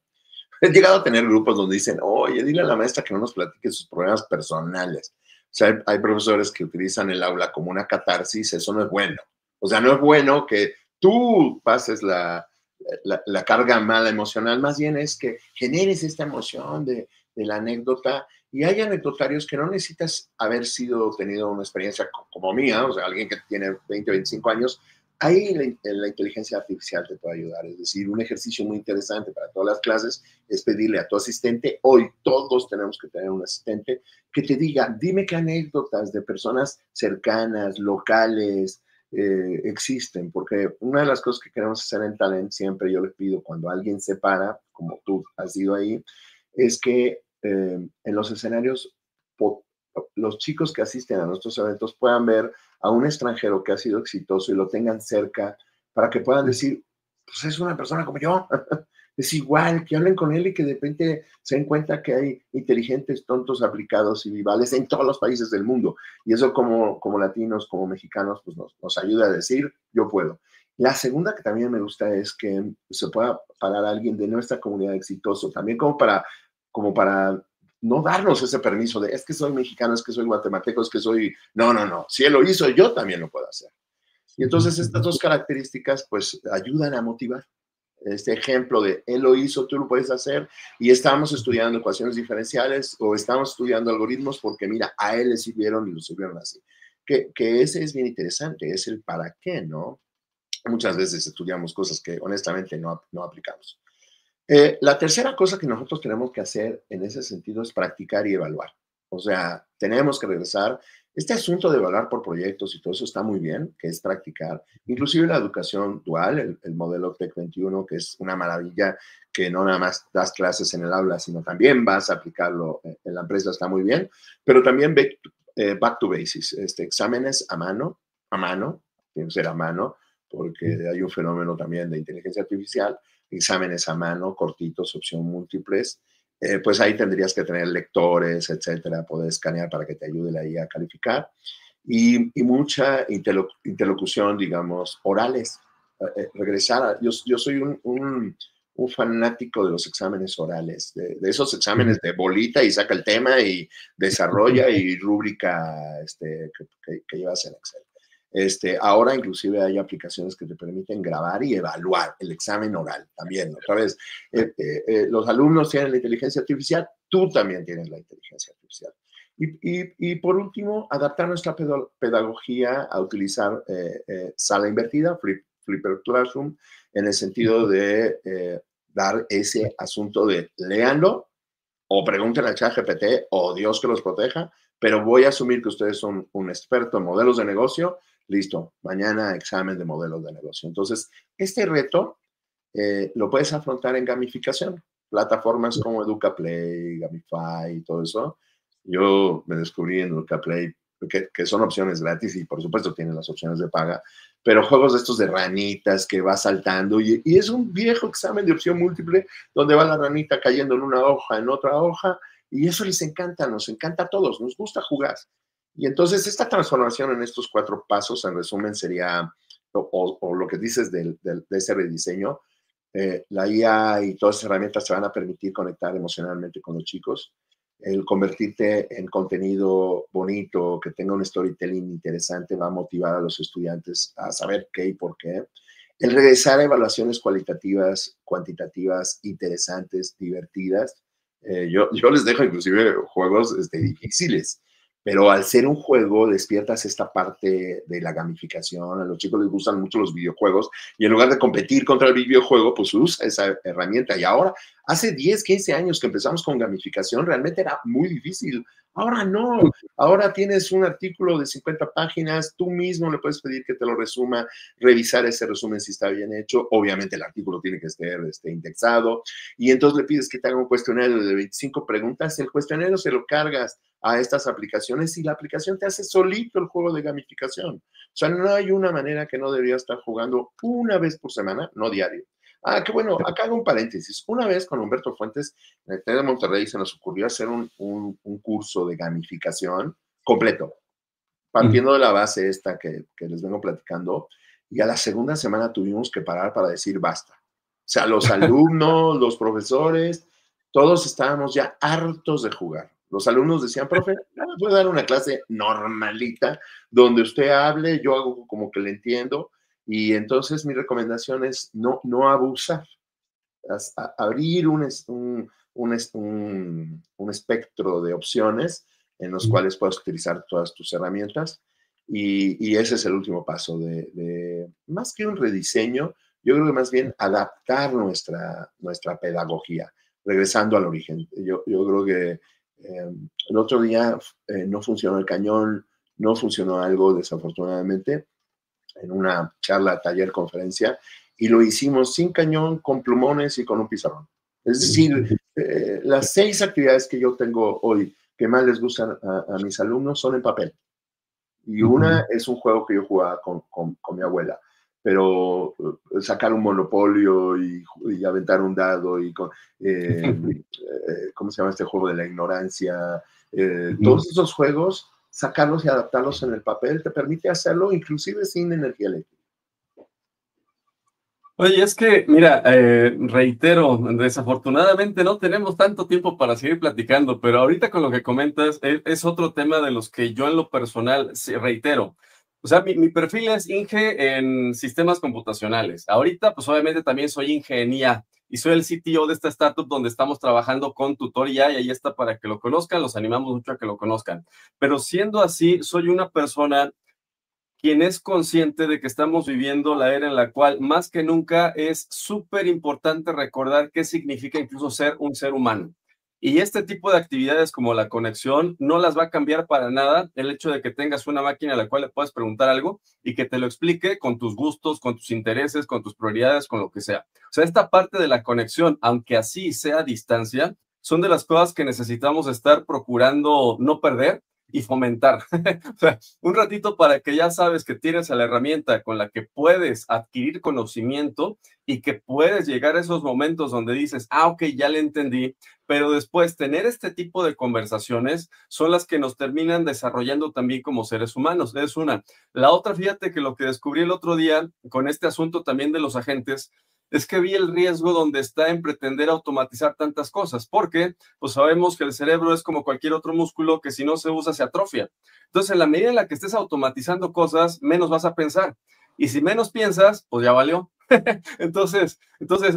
He llegado a tener grupos donde dicen, oye, dile a la maestra que no nos platique sus problemas personales. O sea, hay profesores que utilizan el aula como una catarsis, eso no es bueno. O sea, no es bueno que tú pases la carga mala emocional, más bien es que generes esta emoción de la anécdota. Y hay anecdotarios que no necesitas haber tenido una experiencia como mía, o sea, alguien que tiene 20, 25 años. Ahí la inteligencia artificial te puede ayudar. Es decir, un ejercicio muy interesante para todas las clases es pedirle a tu asistente, hoy todos tenemos que tener un asistente, que te diga, dime qué anécdotas de personas cercanas, locales, existen, porque una de las cosas que queremos hacer en Talent, siempre yo les pido cuando alguien se para, como tú has ido ahí, es que en los escenarios los chicos que asisten a nuestros eventos puedan ver a un extranjero que ha sido exitoso y lo tengan cerca para que puedan decir, pues es una persona como yo. Es igual, que hablen con él y que de repente se den cuenta que hay inteligentes, tontos, aplicados y vivales en todos los países del mundo. Y eso como latinos, como mexicanos, pues nos ayuda a decir, yo puedo. La segunda que también me gusta es que se pueda parar a alguien de nuestra comunidad exitoso, también como para no darnos ese permiso de, es que soy mexicano, es que soy guatemalteco, es que soy... No, no, no. Si él lo hizo, yo también lo puedo hacer. Y entonces estas dos características pues ayudan a motivar. Este ejemplo de él lo hizo, tú lo puedes hacer, y estamos estudiando ecuaciones diferenciales o estamos estudiando algoritmos porque mira, a él le sirvieron y lo sirvieron así. Que ese es bien interesante, es el para qué, ¿no? Muchas veces estudiamos cosas que honestamente no aplicamos. La tercera cosa que nosotros tenemos que hacer en ese sentido es practicar y evaluar. O sea, tenemos que regresar. Este asunto de evaluar por proyectos y todo eso está muy bien, que es practicar. Inclusive la educación dual, el modelo TEC 21, que es una maravilla, que no nada más das clases en el aula, sino también vas a aplicarlo en la empresa, está muy bien. Pero también back to basics, exámenes a mano, tienen que ser a mano, porque hay un fenómeno también de inteligencia artificial, exámenes a mano, cortitos, opción múltiples, pues ahí tendrías que tener lectores, etcétera, poder escanear para que te ayude ahí a calificar. Y mucha interlocución, digamos, orales. Regresar yo soy un fanático de los exámenes orales, de esos exámenes de bolita y saca el tema y desarrolla y rúbrica que llevas en Excel. Ahora inclusive hay aplicaciones que te permiten grabar y evaluar el examen oral también. Otra vez, los alumnos tienen la inteligencia artificial, tú también tienes la inteligencia artificial. Y por último, adaptar nuestra pedagogía a utilizar sala invertida, Flipper Classroom, en el sentido de dar ese asunto de léanlo o pregunten a ChatGPT o Dios que los proteja, pero voy a asumir que ustedes son un experto en modelos de negocio. Listo, mañana examen de modelos de negocio. Entonces, este reto lo puedes afrontar en gamificación. Plataformas como EducaPlay, Gamify y todo eso. Yo me descubrí en EducaPlay que son opciones gratis y por supuesto tienen las opciones de paga, pero juegos de estos de ranitas que va saltando y es un viejo examen de opción múltiple donde va la ranita cayendo en una hoja, en otra hoja, y eso les encanta, nos encanta a todos, nos gusta jugar. Y entonces esta transformación en estos 4 pasos, en resumen, sería, o lo que dices de ese rediseño, la IA y todas esas herramientas te van a permitir conectar emocionalmente con los chicos, el convertirte en contenido bonito, que tenga un storytelling interesante, va a motivar a los estudiantes a saber qué y por qué. El regresar a evaluaciones cualitativas, cuantitativas, interesantes, divertidas. Yo les dejo inclusive juegos difíciles, pero al ser un juego despiertas esta parte de la gamificación. A los chicos les gustan mucho los videojuegos y en lugar de competir contra el videojuego, pues usa esa herramienta. Y ahora, hace 10, 15 años que empezamos con gamificación, realmente era muy difícil. Ahora no, ahora tienes un artículo de 50 páginas, tú mismo le puedes pedir que te lo resuma, revisar ese resumen si está bien hecho. Obviamente el artículo tiene que estar indexado y entonces le pides que te haga un cuestionario de 25 preguntas. El cuestionario se lo cargas a estas aplicaciones y la aplicación te hace solito el juego de gamificación. O sea, no hay una manera que no debería estar jugando una vez por semana, no diario. Ah, qué bueno, acá hago un paréntesis. Una vez con Humberto Fuentes, en el TED de Monterrey, se nos ocurrió hacer un curso de gamificación completo, partiendo de la base esta que les vengo platicando, y a la segunda semana tuvimos que parar para decir basta. O sea, los alumnos, los profesores, todos estábamos ya hartos de jugar. Los alumnos decían, profe, ¿me puede dar una clase normalita donde usted hable, yo hago como que le entiendo? Y entonces mi recomendación es no abusar, abrir un espectro de opciones en los cuales puedas utilizar todas tus herramientas. Y ese es el último paso de más que un rediseño, yo creo que más bien adaptar nuestra pedagogía, regresando al origen. Yo creo que el otro día no funcionó el cañón, no funcionó algo desafortunadamente en una charla, taller, conferencia, y lo hicimos sin cañón, con plumones y con un pizarrón. Es decir, las 6 actividades que yo tengo hoy que más les gustan a mis alumnos son en papel. Y una es un juego que yo jugaba con mi abuela. pero sacar un monopolio y aventar un dado ¿cómo se llama este juego de la ignorancia? Todos esos juegos, sacarlos y adaptarlos en el papel te permite hacerlo inclusive sin energía eléctrica. Oye, es que, mira, reitero, desafortunadamente no tenemos tanto tiempo para seguir platicando, pero ahorita con lo que comentas es otro tema de los que yo en lo personal sí, reitero. O sea, mi perfil es Inge en sistemas computacionales. Ahorita, pues obviamente también soy Inge en IA y soy el CTO de esta startup donde estamos trabajando con Tutor IA y ahí está para que lo conozcan, los animamos mucho a que lo conozcan. Pero siendo así, soy una persona quien es consciente de que estamos viviendo la era en la cual más que nunca es súper importante recordar qué significa incluso ser un ser humano. Y este tipo de actividades como la conexión no las va a cambiar para nada el hecho de que tengas una máquina a la cual le puedes preguntar algo y que te lo explique con tus gustos, con tus intereses, con tus prioridades, con lo que sea. O sea, esta parte de la conexión, aunque así sea a distancia, son de las cosas que necesitamos estar procurando no perder y fomentar. O sea, un ratito para que ya sabes que tienes a la herramienta con la que puedes adquirir conocimiento y que puedes llegar a esos momentos donde dices, ah, ok, ya le entendí, pero después tener este tipo de conversaciones son las que nos terminan desarrollando también como seres humanos. Es una. La otra, fíjate que lo que descubrí el otro día con este asunto también de los agentes, es que vi el riesgo donde está en pretender automatizar tantas cosas, porque pues sabemos que el cerebro es como cualquier otro músculo que si no se usa se atrofia. Entonces, en la medida en la que estés automatizando cosas, menos vas a pensar. Y si menos piensas, pues ya valió. Entonces,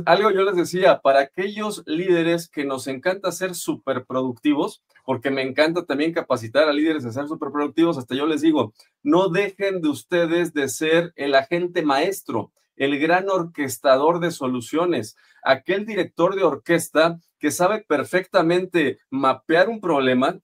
algo yo les decía, para aquellos líderes que nos encanta ser súper productivos, porque me encanta también capacitar a líderes a ser súper productivos, hasta yo les digo, no dejen de ustedes de ser el agente maestro, el gran orquestador de soluciones, aquel director de orquesta que sabe perfectamente mapear un problema,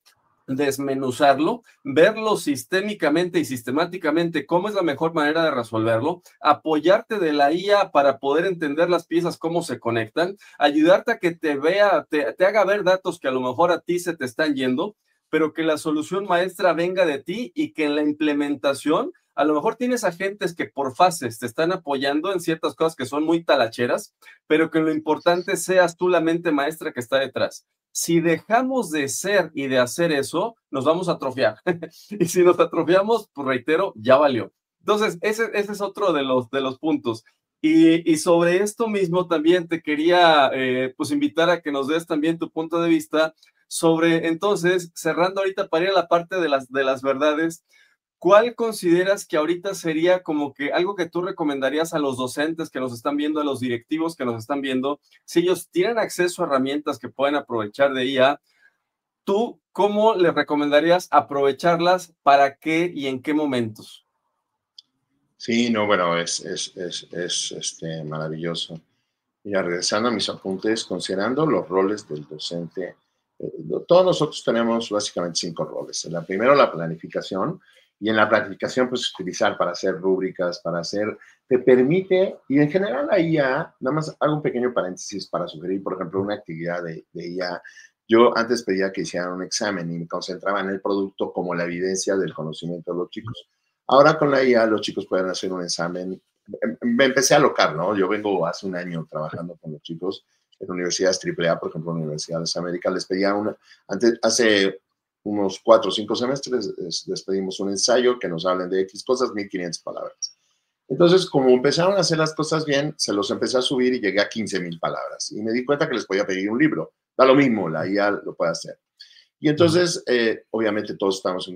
desmenuzarlo, verlo sistémicamente y sistemáticamente cómo es la mejor manera de resolverlo, apoyarte de la IA para poder entender las piezas, cómo se conectan, ayudarte a que te vea, te haga ver datos que a lo mejor a ti se te están yendo, pero que la solución maestra venga de ti y que en la implementación a lo mejor tienes agentes que por fases te están apoyando en ciertas cosas que son muy talacheras, pero que lo importante seas tú la mente maestra que está detrás. Si dejamos de ser y de hacer eso, nos vamos a atrofiar. Y si nos atrofiamos, pues reitero, ya valió. Entonces, ese es otro de los puntos. Y sobre esto mismo también te quería pues invitar a que nos des también tu punto de vista sobre, entonces, cerrando ahorita para ir a la parte de las verdades, ¿cuál consideras que ahorita sería como que algo que tú recomendarías a los docentes que nos están viendo, a los directivos que nos están viendo, si ellos tienen acceso a herramientas que pueden aprovechar de IA, tú cómo les recomendarías aprovecharlas, para qué y en qué momentos? Sí, no, bueno, maravilloso. Ya regresando a mis apuntes, considerando los roles del docente, todos nosotros tenemos básicamente 5 roles. La primero, la planificación, y en la planificación, pues utilizar para hacer rúbricas, te permite, y en general la IA, nada más hago un pequeño paréntesis para sugerir, por ejemplo, una actividad de IA. Yo antes pedía que hicieran un examen y me concentraba en el producto como la evidencia del conocimiento de los chicos. Ahora con la IA los chicos pueden hacer un examen. Me empecé a alocar, ¿no? Yo vengo hace un año trabajando con los chicos en universidades AAA, por ejemplo, Universidades Américas. Les pedía hace unos 4 o 5 semestres, les pedimos un ensayo que nos hablen de X cosas, 1500 palabras. Entonces, como empezaron a hacer las cosas bien, se los empecé a subir y llegué a 15,000 palabras. Y me di cuenta que les podía pedir un libro. Da lo mismo, la IA lo puede hacer. Y entonces, obviamente, todos estamos en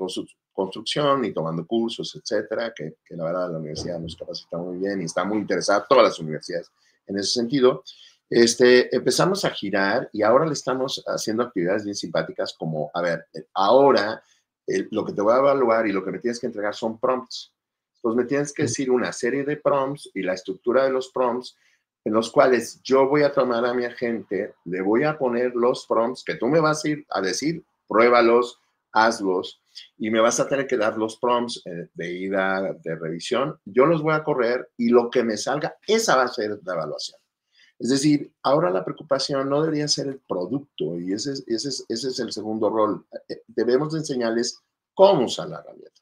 construcción y tomando cursos, etcétera, que la verdad la universidad nos capacita muy bien y está muy interesada, todas las universidades en ese sentido. Empezamos a girar y ahora le estamos haciendo actividades bien simpáticas como, a ver, ahora lo que te voy a evaluar y lo que me tienes que entregar son prompts. Entonces me tienes que decir una serie de prompts y la estructura de los prompts en los cuales yo voy a tomar a mi agente, le voy a poner los prompts que tú me vas a ir a decir, pruébalos, hazlos, y me vas a tener que dar los prompts de ida, de revisión. Yo los voy a correr y lo que me salga, esa va a ser la evaluación. Es decir, ahora la preocupación no debería ser el producto y ese es el segundo rol. Debemos de enseñarles cómo usar la herramienta.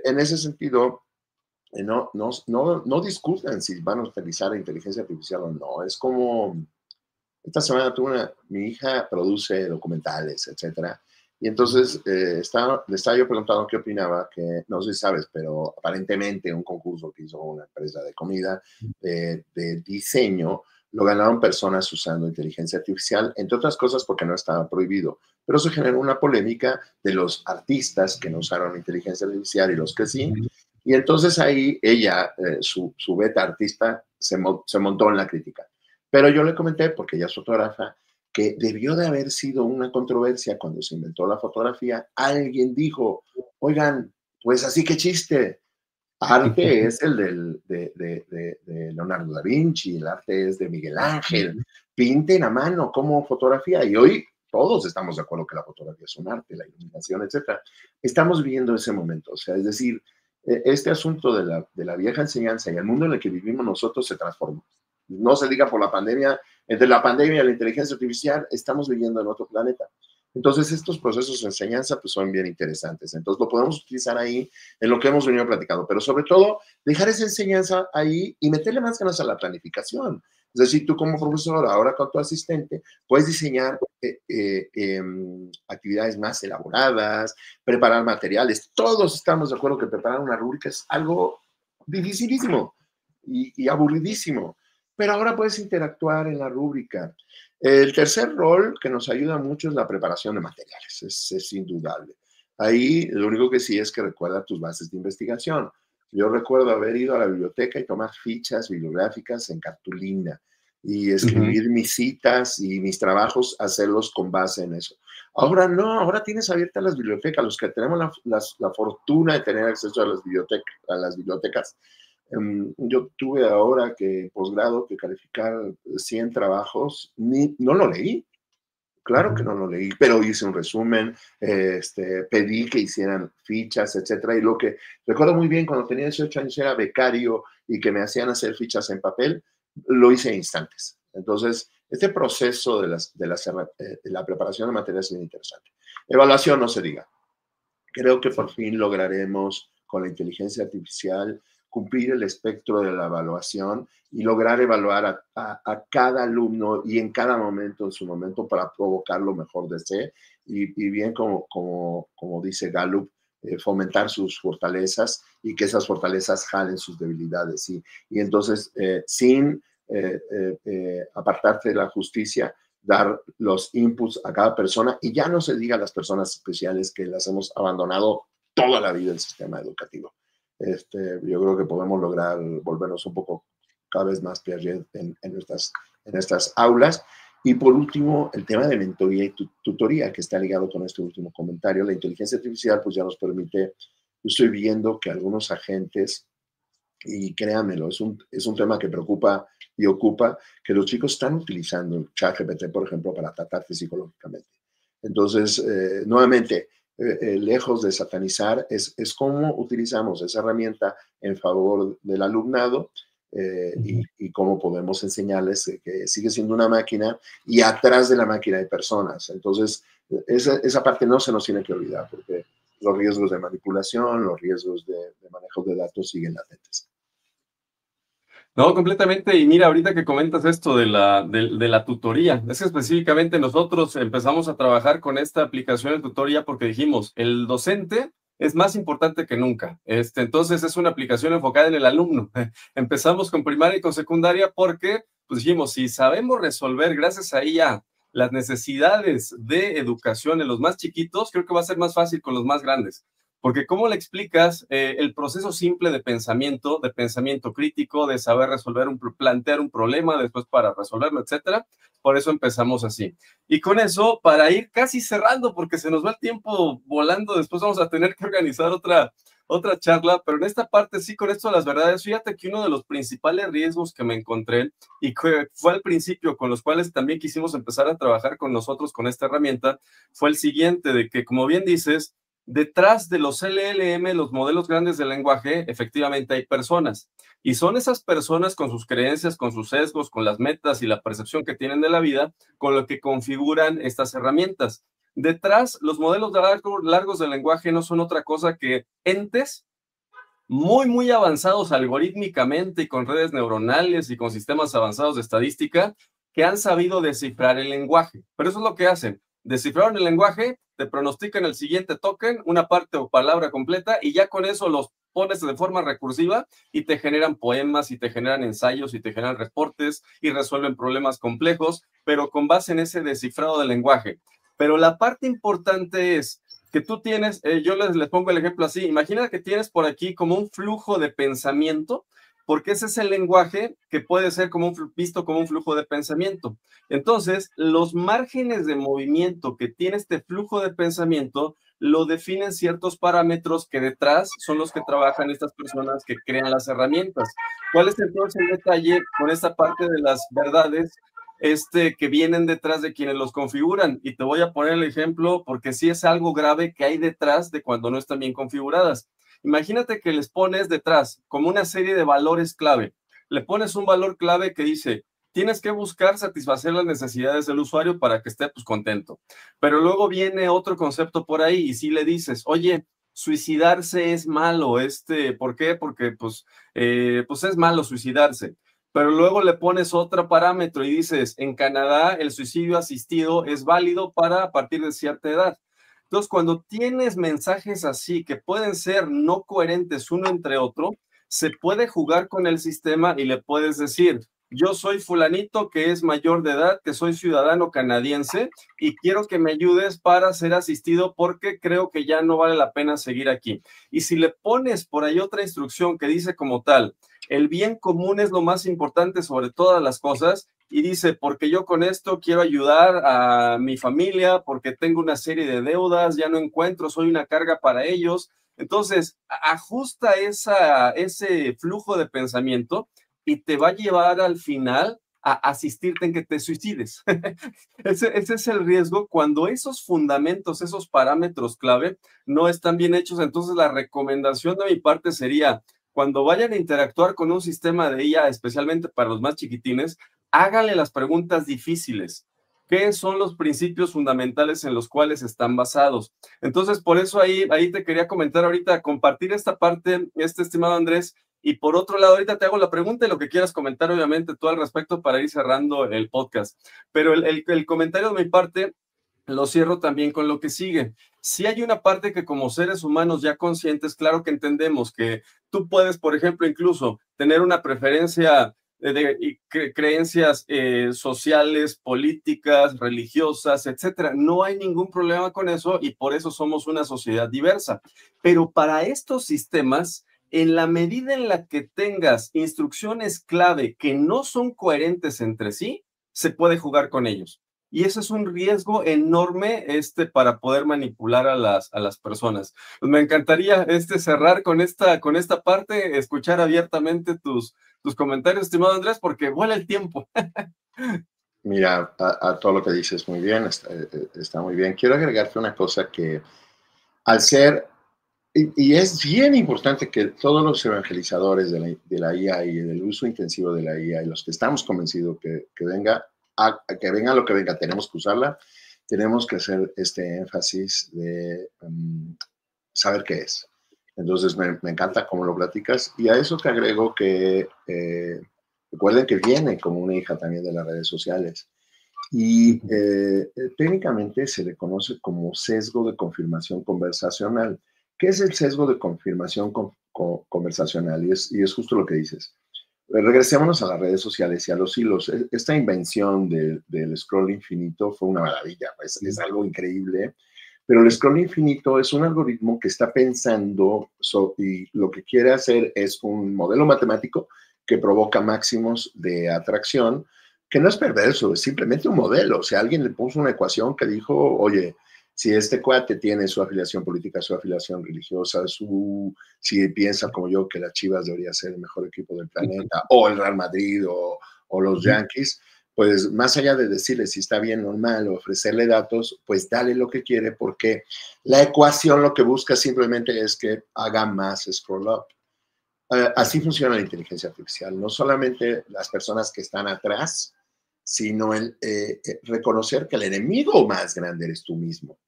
En ese sentido, no discutan si van a utilizar la inteligencia artificial o no. Es como, esta semana mi hija produce documentales, etcétera, y entonces le estaba yo preguntando qué opinaba, que no sé si sabes, pero aparentemente un concurso que hizo una empresa de comida, de diseño, lo ganaron personas usando inteligencia artificial, entre otras cosas porque no estaba prohibido. Pero eso generó una polémica de los artistas que no usaron inteligencia artificial y los que sí. Y entonces ahí ella, su beta artista, se montó en la crítica. Pero yo le comenté, porque ella es fotógrafa, que debió de haber sido una controversia cuando se inventó la fotografía. Alguien dijo, oigan, pues así que chiste, arte es el de Leonardo da Vinci, el arte es de Miguel Ángel, pinten a mano como fotografía. Y hoy todos estamos de acuerdo que la fotografía es un arte, la iluminación, etcétera. Estamos viviendo ese momento, o sea, es decir, este asunto de la vieja enseñanza y el mundo en el que vivimos nosotros se transformó. No se diga por la pandemia, entre la pandemia y la inteligencia artificial, estamos viviendo en otro planeta. Entonces, estos procesos de enseñanza pues, son bien interesantes. Entonces, lo podemos utilizar ahí en lo que hemos venido platicando, pero sobre todo, dejar esa enseñanza ahí y meterle más ganas a la planificación. Es decir, tú como profesor, ahora con tu asistente, puedes diseñar actividades más elaboradas, preparar materiales. Todos estamos de acuerdo que preparar una rúbrica es algo dificilísimo y aburridísimo, pero ahora puedes interactuar en la rúbrica. El tercer rol que nos ayuda mucho es la preparación de materiales, es indudable. Ahí lo único que sí es que recuerda tus bases de investigación. Yo recuerdo haber ido a la biblioteca y tomar fichas bibliográficas en cartulina y escribir mis citas y mis trabajos, hacerlos con base en eso. Ahora no, ahora tienes abiertas las bibliotecas. Los que tenemos la fortuna de tener acceso a las bibliotecas. Yo tuve ahora que posgrado que calificar 100 trabajos, no lo leí. Claro que no lo leí, pero hice un resumen, pedí que hicieran fichas, etcétera. Y lo que recuerdo muy bien, cuando tenía 18 años era becario y que me hacían hacer fichas en papel, lo hice en instantes. Entonces, este proceso de la preparación de materias es bien interesante. Evaluación, no se diga. Creo que por fin lograremos con la inteligencia artificial cumplir el espectro de la evaluación y lograr evaluar a cada alumno y en cada momento, en su momento, para provocar lo mejor de sí y bien como dice Gallup, fomentar sus fortalezas y que esas fortalezas jalen sus debilidades. Y entonces, sin apartarte de la justicia, dar los inputs a cada persona y ya no se diga a las personas especiales que las hemos abandonado toda la vida del sistema educativo. Yo creo que podemos lograr volvernos un poco cada vez más Piaget en nuestras aulas. Y por último, el tema de mentoría y tutoría, que está ligado con este último comentario. La inteligencia artificial pues ya nos permite, yo estoy viendo que algunos agentes, y créanmelo, es un tema que preocupa y ocupa, que los chicos están utilizando ChatGPT, por ejemplo, para tratarte psicológicamente. Entonces, nuevamente, lejos de satanizar, es cómo utilizamos esa herramienta en favor del alumnado y cómo podemos enseñarles que sigue siendo una máquina y atrás de la máquina hay personas. Entonces, esa parte no se nos tiene que olvidar porque los riesgos de manipulación, los riesgos de manejo de datos siguen latentes. No, completamente. Y mira, ahorita que comentas esto de la tutoría, es que específicamente nosotros empezamos a trabajar con esta aplicación de tutoría porque dijimos, el docente es más importante que nunca. Entonces es una aplicación enfocada en el alumno. Empezamos con primaria y con secundaria porque, pues dijimos, si sabemos resolver gracias a ella las necesidades de educación en los más chiquitos, creo que va a ser más fácil con los más grandes. Porque ¿cómo le explicas el proceso simple de pensamiento crítico, de saber resolver, plantear un problema, después para resolverlo, etcétera? Por eso empezamos así. Y con eso, para ir casi cerrando, porque se nos va el tiempo volando, después vamos a tener que organizar otra charla, pero en esta parte sí, con esto de las verdades, fíjate que uno de los principales riesgos que me encontré y que fue al principio con los cuales también quisimos empezar a trabajar con nosotros con esta herramienta, fue el siguiente, de que como bien dices, detrás de los LLM, los modelos grandes de lenguaje, efectivamente hay personas. Y son esas personas con sus creencias, con sus sesgos, con las metas y la percepción que tienen de la vida, con lo que configuran estas herramientas. Detrás, los modelos largos de lenguaje no son otra cosa que entes muy avanzados algorítmicamente y con redes neuronales y con sistemas avanzados de estadística que han sabido descifrar el lenguaje. Pero eso es lo que hacen. Descifraron el lenguaje, te pronostican el siguiente token, una parte o palabra completa, y ya con eso los pones de forma recursiva y te generan poemas y te generan ensayos y te generan reportes y resuelven problemas complejos, pero con base en ese descifrado del lenguaje. Pero la parte importante es que tú tienes, yo les pongo el ejemplo así, imagina que tienes por aquí como un flujo de pensamiento, porque ese es el lenguaje que puede ser como visto como un flujo de pensamiento. Entonces, los márgenes de movimiento que tiene este flujo de pensamiento lo definen ciertos parámetros que detrás son los que trabajan estas personas que crean las herramientas. ¿Cuál es entonces el detalle con esta parte de las verdades que vienen detrás de quienes los configuran? Y te voy a poner el ejemplo porque sí es algo grave que hay detrás de cuando no están bien configuradas. Imagínate que les pones detrás como una serie de valores clave. Le pones un valor clave que dice, tienes que buscar satisfacer las necesidades del usuario para que esté pues contento. Pero luego viene otro concepto por ahí y si le dices, oye, suicidarse es malo, ¿por qué? Porque pues es malo suicidarse. Pero luego le pones otro parámetro y dices, en Canadá el suicidio asistido es válido para a partir de cierta edad. Entonces, cuando tienes mensajes así que pueden ser no coherentes uno entre otro, se puede jugar con el sistema y le puedes decir, yo soy fulanito que es mayor de edad, que soy ciudadano canadiense y quiero que me ayudes para ser asistido porque creo que ya no vale la pena seguir aquí. Y si le pones por ahí otra instrucción que dice como tal, el bien común es lo más importante sobre todas las cosas, y dice, porque yo con esto quiero ayudar a mi familia, porque tengo una serie de deudas, ya no encuentro, soy una carga para ellos. Entonces, ajusta ese flujo de pensamiento y te va a llevar al final a asistirte en que te suicides. Ese es el riesgo cuando esos fundamentos, esos parámetros clave no están bien hechos. Entonces, la recomendación de mi parte sería, cuando vayan a interactuar con un sistema de IA, especialmente para los más chiquitines, háganle las preguntas difíciles. ¿Qué son los principios fundamentales en los cuales están basados? Entonces, por eso ahí te quería comentar ahorita, compartir esta parte, estimado Andrés. Y por otro lado, ahorita te hago la pregunta y lo que quieras comentar, obviamente, tú al respecto para ir cerrando el podcast. Pero el comentario de mi parte lo cierro también con lo que sigue. Si hay una parte que como seres humanos ya conscientes, claro que entendemos que tú puedes, por ejemplo, incluso tener una preferencia creencias sociales, políticas, religiosas, etcétera. No hay ningún problema con eso y por eso somos una sociedad diversa. Pero para estos sistemas, en la medida en la que tengas instrucciones clave que no son coherentes entre sí, se puede jugar con ellos. Y eso es un riesgo enorme para poder manipular a las personas. Pues me encantaría cerrar con esta parte, escuchar abiertamente tus comentarios, estimado Andrés, porque vuela el tiempo. Mira, a todo lo que dices muy bien, está muy bien. Quiero agregarte una cosa que al ser, y es bien importante que todos los evangelizadores de la IA y del uso intensivo de la IA y los que estamos convencidos que venga, que venga lo que venga, tenemos que usarla, tenemos que hacer este énfasis de saber qué es. Entonces me encanta cómo lo platicas y a eso te agrego que recuerden que viene como una hija también de las redes sociales y técnicamente se le conoce como sesgo de confirmación conversacional. ¿Qué es el sesgo de confirmación conversacional? Y es justo lo que dices. Regresémonos a las redes sociales y a los hilos. Esta invención del scroll infinito fue una maravilla, es algo increíble. Pero el scroll infinito es un algoritmo que está pensando y lo que quiere hacer es un modelo matemático que provoca máximos de atracción, que no es perverso, es simplemente un modelo. O sea, alguien le puso una ecuación que dijo, oye, si este cuate tiene su afiliación política, su afiliación religiosa, si piensa como yo que las Chivas debería ser el mejor equipo del planeta, o el Real Madrid, o los Yankees, pues más allá de decirle si está bien o mal, o ofrecerle datos, pues dale lo que quiere, porque la ecuación lo que busca simplemente es que haga más scroll up. Así funciona la inteligencia artificial, no solamente las personas que están atrás, sino el reconocer que el enemigo más grande eres tú mismo.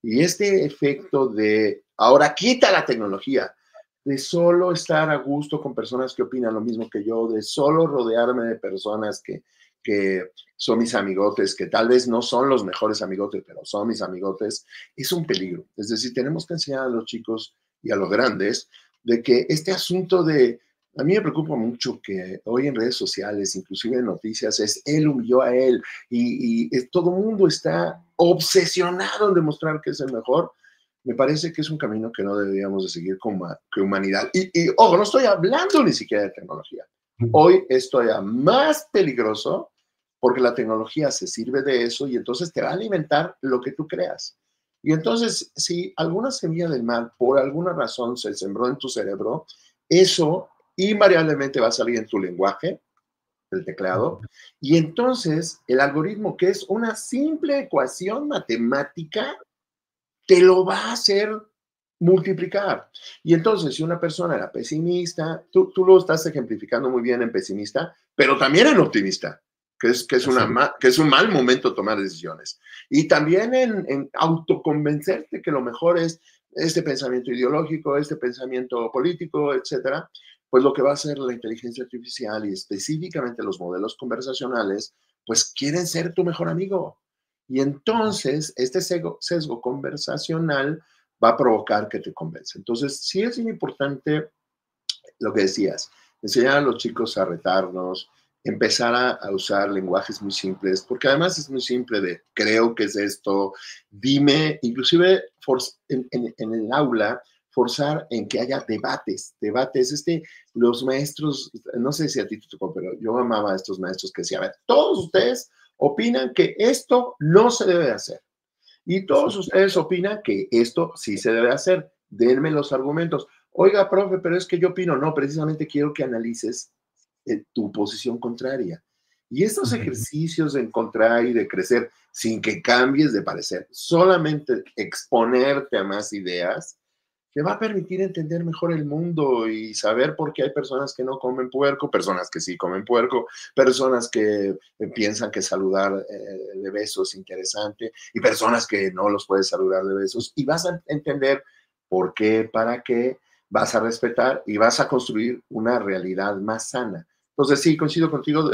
Y este efecto de ahora quita la tecnología, de solo estar a gusto con personas que opinan lo mismo que yo, de solo rodearme de personas que son mis amigotes, que tal vez no son los mejores amigotes, pero son mis amigotes, es un peligro. Es decir, tenemos que enseñar a los chicos y a los grandes de que este asunto de, a mí me preocupa mucho que hoy en redes sociales, inclusive en noticias, es él humilló a él y todo el mundo está obsesionado en demostrar que es el mejor. Me parece que es un camino que no deberíamos de seguir como humanidad. Y ojo, no estoy hablando ni siquiera de tecnología. Hoy es todavía más peligroso porque la tecnología se sirve de eso y entonces te va a alimentar lo que tú creas. Y entonces, si alguna semilla del mal por alguna razón se sembró en tu cerebro, eso invariablemente va a salir en tu lenguaje, el teclado, y entonces el algoritmo, que es una simple ecuación matemática, te lo va a hacer multiplicar. Y entonces, si una persona era pesimista, tú lo estás ejemplificando muy bien en pesimista, pero también en optimista, que es un mal momento tomar decisiones. Y también en autoconvencerte que lo mejor es este pensamiento ideológico, este pensamiento político, etcétera, pues lo que va a hacer la inteligencia artificial y específicamente los modelos conversacionales, pues quieren ser tu mejor amigo. Y entonces, este sesgo conversacional va a provocar que te convence. Entonces, sí es importante lo que decías, enseñar a los chicos a retarnos, empezar a usar lenguajes muy simples, porque además es muy simple de creo que es esto, dime, inclusive en el aula, forzar en que haya debates. Los maestros, no sé si a ti te tocó, pero yo amaba a estos maestros que decían, a ver, todos ustedes opinan que esto no se debe hacer. Y todos ustedes opinan que esto sí se debe hacer. Denme los argumentos. Oiga, profe, pero es que yo opino, no, precisamente quiero que analices tu posición contraria. Y estos ejercicios de encontrar y de crecer sin que cambies de parecer, solamente exponerte a más ideas, te va a permitir entender mejor el mundo y saber por qué hay personas que no comen puerco, personas que sí comen puerco, personas que piensan que saludar de besos es interesante y personas que no los puedes saludar de besos. Y vas a entender por qué, para qué, vas a respetar y vas a construir una realidad más sana. Entonces, sí, coincido contigo,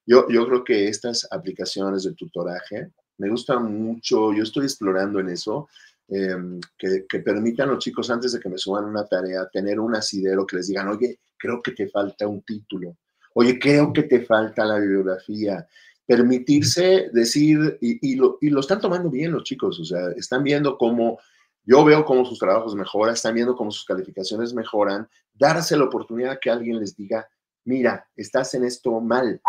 yo creo que estas aplicaciones de tutoraje me gustan mucho, yo estoy explorando en eso, que permitan a los chicos antes de que me suban una tarea tener un asidero que les digan, oye, creo que te falta un título, oye, creo que te falta la bibliografía, permitirse decir, y lo están tomando bien los chicos, o sea, están viendo cómo, yo veo cómo sus trabajos mejoran, están viendo cómo sus calificaciones mejoran, darse la oportunidad que alguien les diga, mira, estás en esto mal.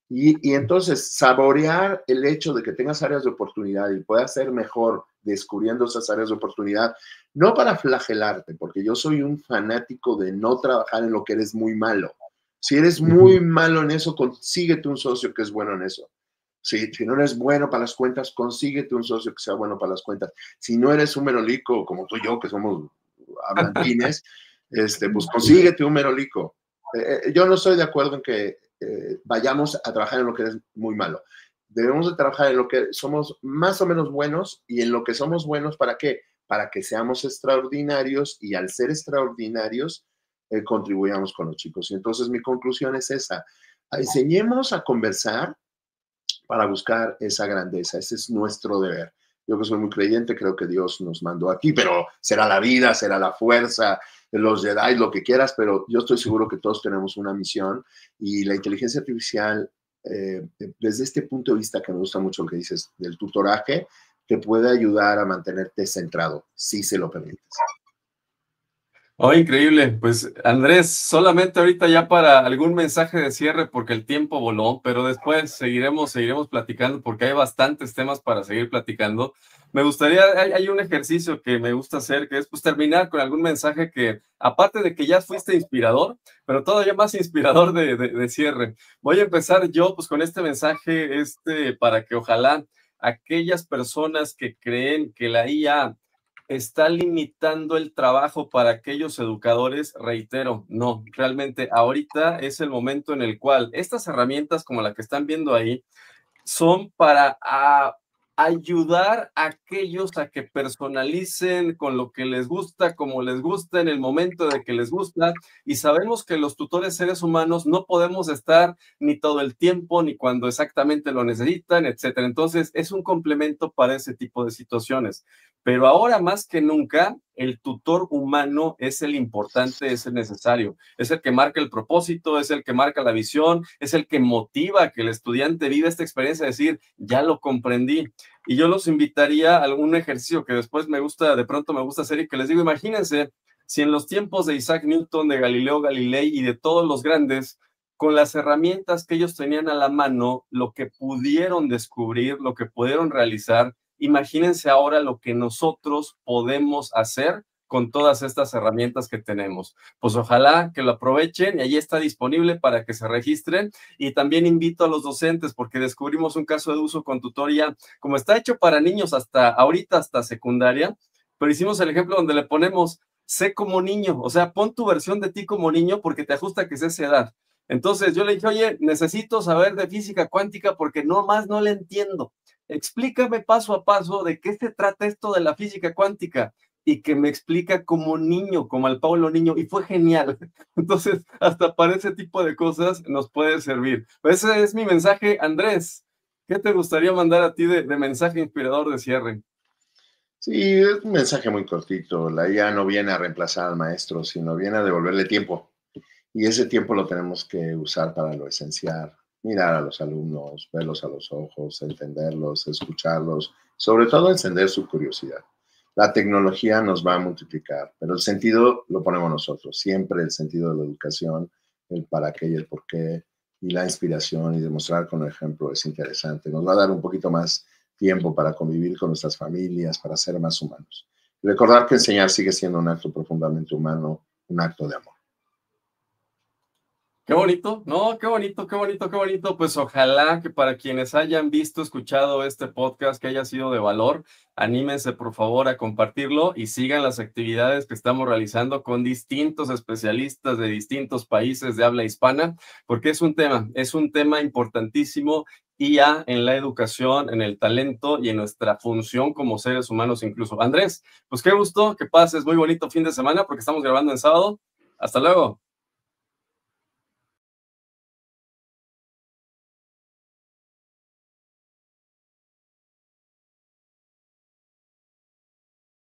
Y entonces saborear el hecho de que tengas áreas de oportunidad y puedas ser mejor descubriendo esas áreas de oportunidad, no para flagelarte, porque yo soy un fanático de no trabajar en lo que eres muy malo. Si eres muy malo en eso, consíguete un socio que es bueno en eso. Si no eres bueno para las cuentas, consíguete un socio que sea bueno para las cuentas. Si no eres un merolico como tú y yo, que somos hablanquines, pues consíguete un merolico. Yo no estoy de acuerdo en que vayamos a trabajar en lo que es muy malo. Debemos de trabajar en lo que somos más o menos buenos y en lo que somos buenos, ¿para qué? Para que seamos extraordinarios y al ser extraordinarios contribuyamos con los chicos. Y entonces mi conclusión es esa. Enseñemos a conversar para buscar esa grandeza. Ese es nuestro deber. Yo que soy muy creyente, creo que Dios nos mandó aquí, pero será la vida, será la fuerza, los Jedi, lo que quieras, pero yo estoy seguro que todos tenemos una misión y la inteligencia artificial, desde este punto de vista que me gusta mucho lo que dices del tutoraje, te puede ayudar a mantenerte centrado, si se lo permites. Oh, increíble. Pues Andrés, solamente ahorita ya para algún mensaje de cierre porque el tiempo voló, pero después seguiremos platicando porque hay bastantes temas para seguir platicando. Me gustaría, hay un ejercicio que me gusta hacer que es pues terminar con algún mensaje que, aparte de que ya fuiste inspirador, pero todavía más inspirador de cierre. Voy a empezar yo pues con este mensaje para que ojalá aquellas personas que creen que la IA está limitando el trabajo para aquellos educadores, reitero, no, realmente ahorita es el momento en el cual estas herramientas como la que están viendo ahí son para ayudar a aquellos a que personalicen con lo que les gusta, como les gusta, en el momento de que les gusta, y sabemos que los tutores seres humanos no podemos estar ni todo el tiempo, ni cuando exactamente lo necesitan, etcétera. Entonces, es un complemento para ese tipo de situaciones. Pero ahora más que nunca, el tutor humano es el importante, es el necesario, es el que marca el propósito, es el que marca la visión, es el que motiva a que el estudiante viva esta experiencia de decir, ya lo comprendí. Y yo los invitaría a algún ejercicio que después de pronto me gusta hacer y que les digo, imagínense si en los tiempos de Isaac Newton, de Galileo Galilei y de todos los grandes, con las herramientas que ellos tenían a la mano, lo que pudieron descubrir, lo que pudieron realizar, imagínense ahora lo que nosotros podemos hacer con todas estas herramientas que tenemos. Pues ojalá que lo aprovechen y ahí está disponible para que se registren. Y también invito a los docentes porque descubrimos un caso de uso con tutoría, como está hecho para niños hasta ahorita, hasta secundaria, pero hicimos el ejemplo donde le ponemos sé como niño, o sea, pon tu versión de ti como niño porque te ajusta que es esa edad. Entonces yo le dije, oye, necesito saber de física cuántica porque no más no le entiendo. Explícame paso a paso de qué se trata esto de la física cuántica y que me explica como niño, como al Paulo niño, y fue genial. Entonces, hasta para ese tipo de cosas nos puede servir. Ese es mi mensaje, Andrés. ¿Qué te gustaría mandar a ti de mensaje inspirador de cierre? Sí, es un mensaje muy cortito. La IA no viene a reemplazar al maestro, sino viene a devolverle tiempo. Y ese tiempo lo tenemos que usar para lo esencial. Mirar a los alumnos, verlos a los ojos, entenderlos, escucharlos, sobre todo encender su curiosidad. La tecnología nos va a multiplicar, pero el sentido lo ponemos nosotros. Siempre el sentido de la educación, el para qué y el por qué, y la inspiración y demostrar con el ejemplo es interesante. Nos va a dar un poquito más tiempo para convivir con nuestras familias, para ser más humanos. Recordar que enseñar sigue siendo un acto profundamente humano, un acto de amor. Qué bonito, no, qué bonito, qué bonito, qué bonito. Pues ojalá que para quienes hayan visto, escuchado este podcast, que haya sido de valor, anímense por favor a compartirlo y sigan las actividades que estamos realizando con distintos especialistas de distintos países de habla hispana, porque es un tema importantísimo IA en la educación, en el talento y en nuestra función como seres humanos incluso. Andrés, pues qué gusto, que pases muy bonito fin de semana porque estamos grabando en sábado. Hasta luego.